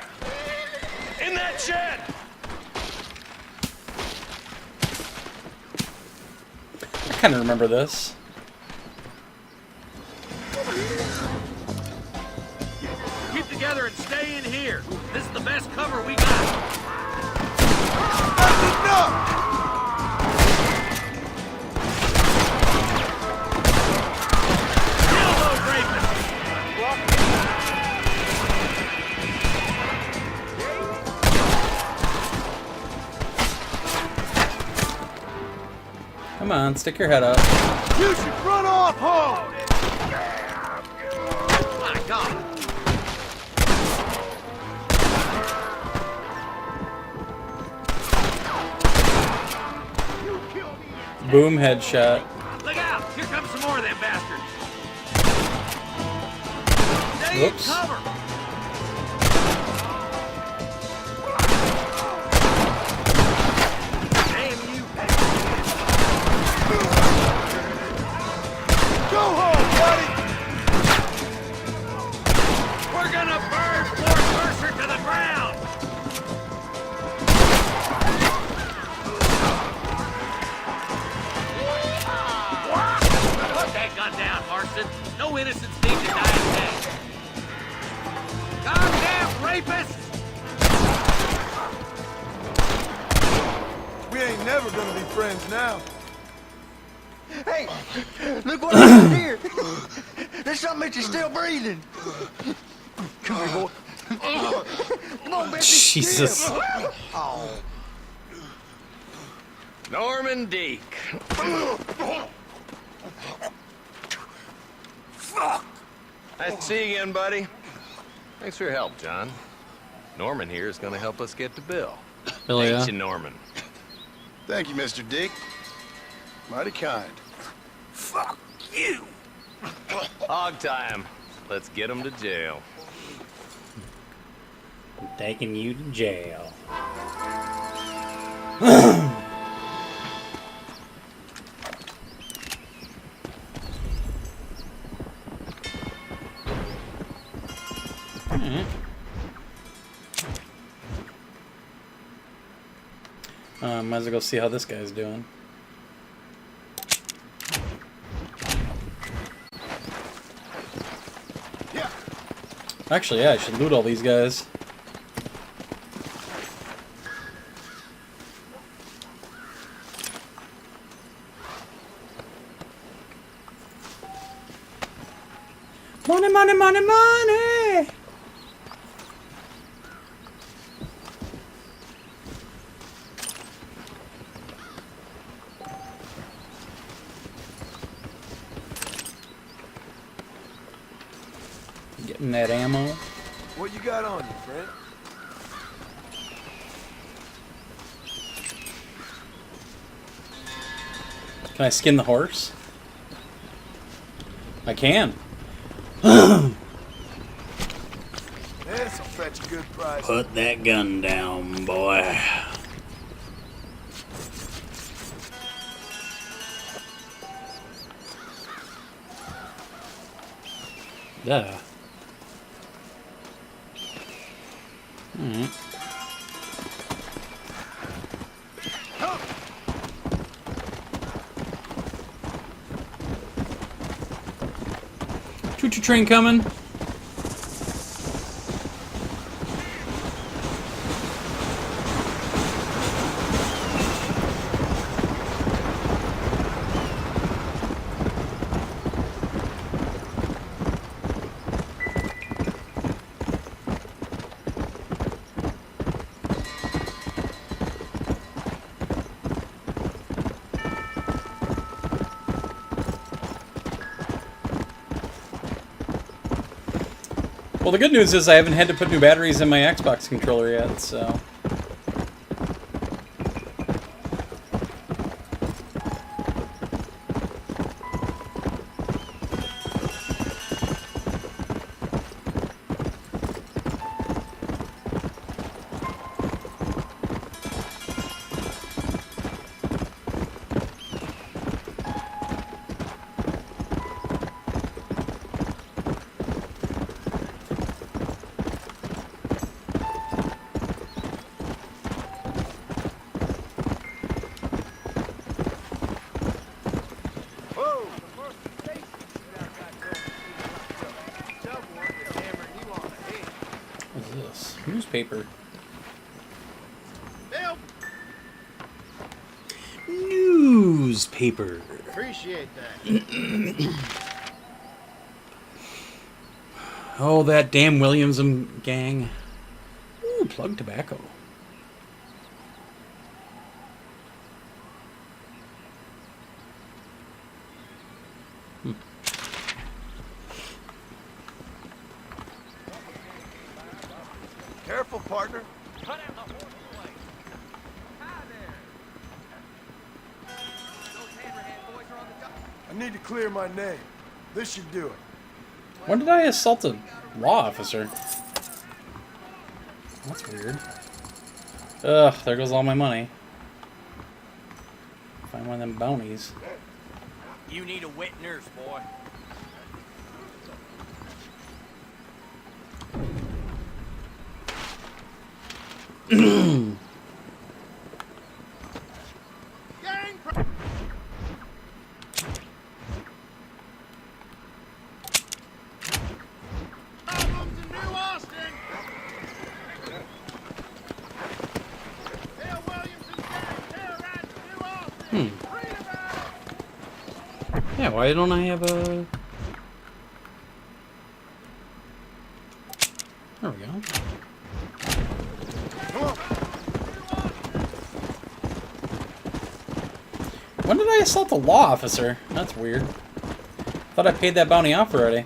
In that shed! I kind of remember this. Keep together and stay in here. This is the best cover we got. Kill those rapists! Come on, stick your head up. You should run off home! My God! Boom, headshot. Look out! Here comes some more of them bastards! Stay Whoops. in cover! Damn you! Go home, buddy! We're gonna burn Fort Mercer to the ground! Put that gun down, Marston. No innocents need to die today. Goddamn rapists! We ain't never gonna be friends now. Hey, look what I did here. There's something that you're still breathing. Come here, boy. Come on, Bessie. Jesus. Oh. Norman Deek. Nice to see you again, buddy. Thanks for your help, John. Norman here is going to help us get to Bill. Hell yeah. Ain't you, Norman? Thank you, Mr. Dick. Mighty kind. Fuck you! Hog time. Let's get him to jail. I'm taking you to jail. Might as well go see how this guy's doing. Actually, yeah, I should loot all these guys. Money, money, money, money! Getting that ammo. What you got on you, friend? Can I skin the horse? I can. This'll fetch a good price. Put that gun down, boy. Yeah. Alright. Choo-choo train coming. Well, the good news is I haven't had to put new batteries in my Xbox controller yet, so... What's this? Newspaper. Newspaper. Appreciate that. Oh, that damn Williams gang. Ooh, plug tobacco. Careful, partner. Cut out the horse away. Hi there. Those Hammerhead boys are on the job. I need to clear my name. This should do it. When did I assault a law officer? That's weird. Ugh, there goes all my money. Find one of them bounties. You need a wet nurse, boy. Yeah, why don't I have a... There we go. When did I assault a law officer? That's weird. Thought I paid that bounty off already.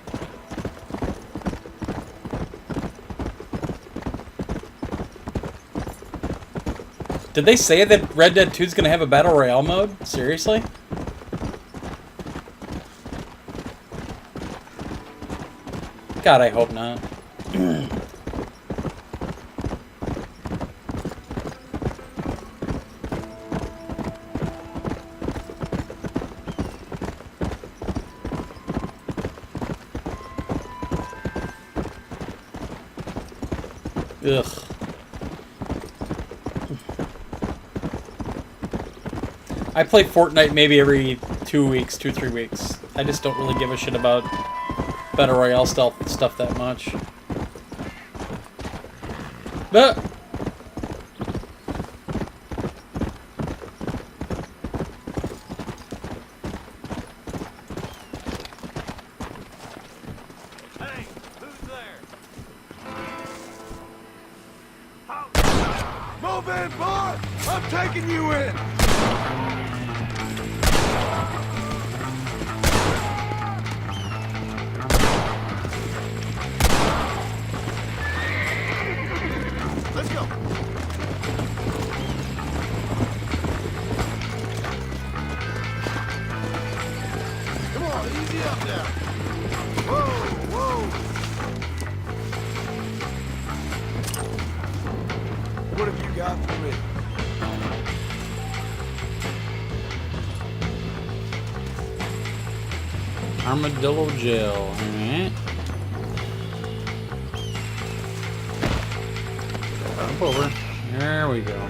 Did they say that Red Dead 2 is going to have a Battle Royale mode? Seriously? God, I hope not. Ugh. I play Fortnite maybe every 2 weeks, 2-3 weeks. I just don't really give a shit about Battle Royale stuff that much. But taking you in! Let's go! Come on, easy up now! Whoa, whoa! What have you got for me? Armadillo gel. Alright. Up over. There we go.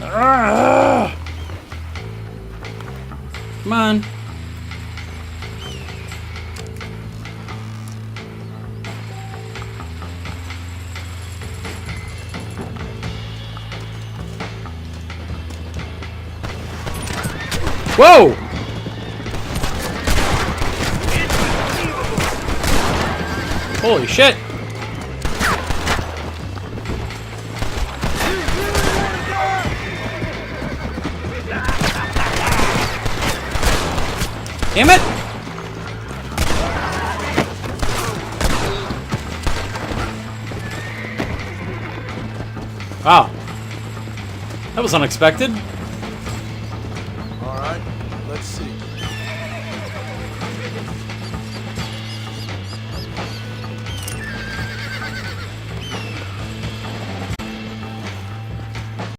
Ah! Come on. Whoa! Holy shit! Damn it! Wow. That was unexpected. All right, let's see.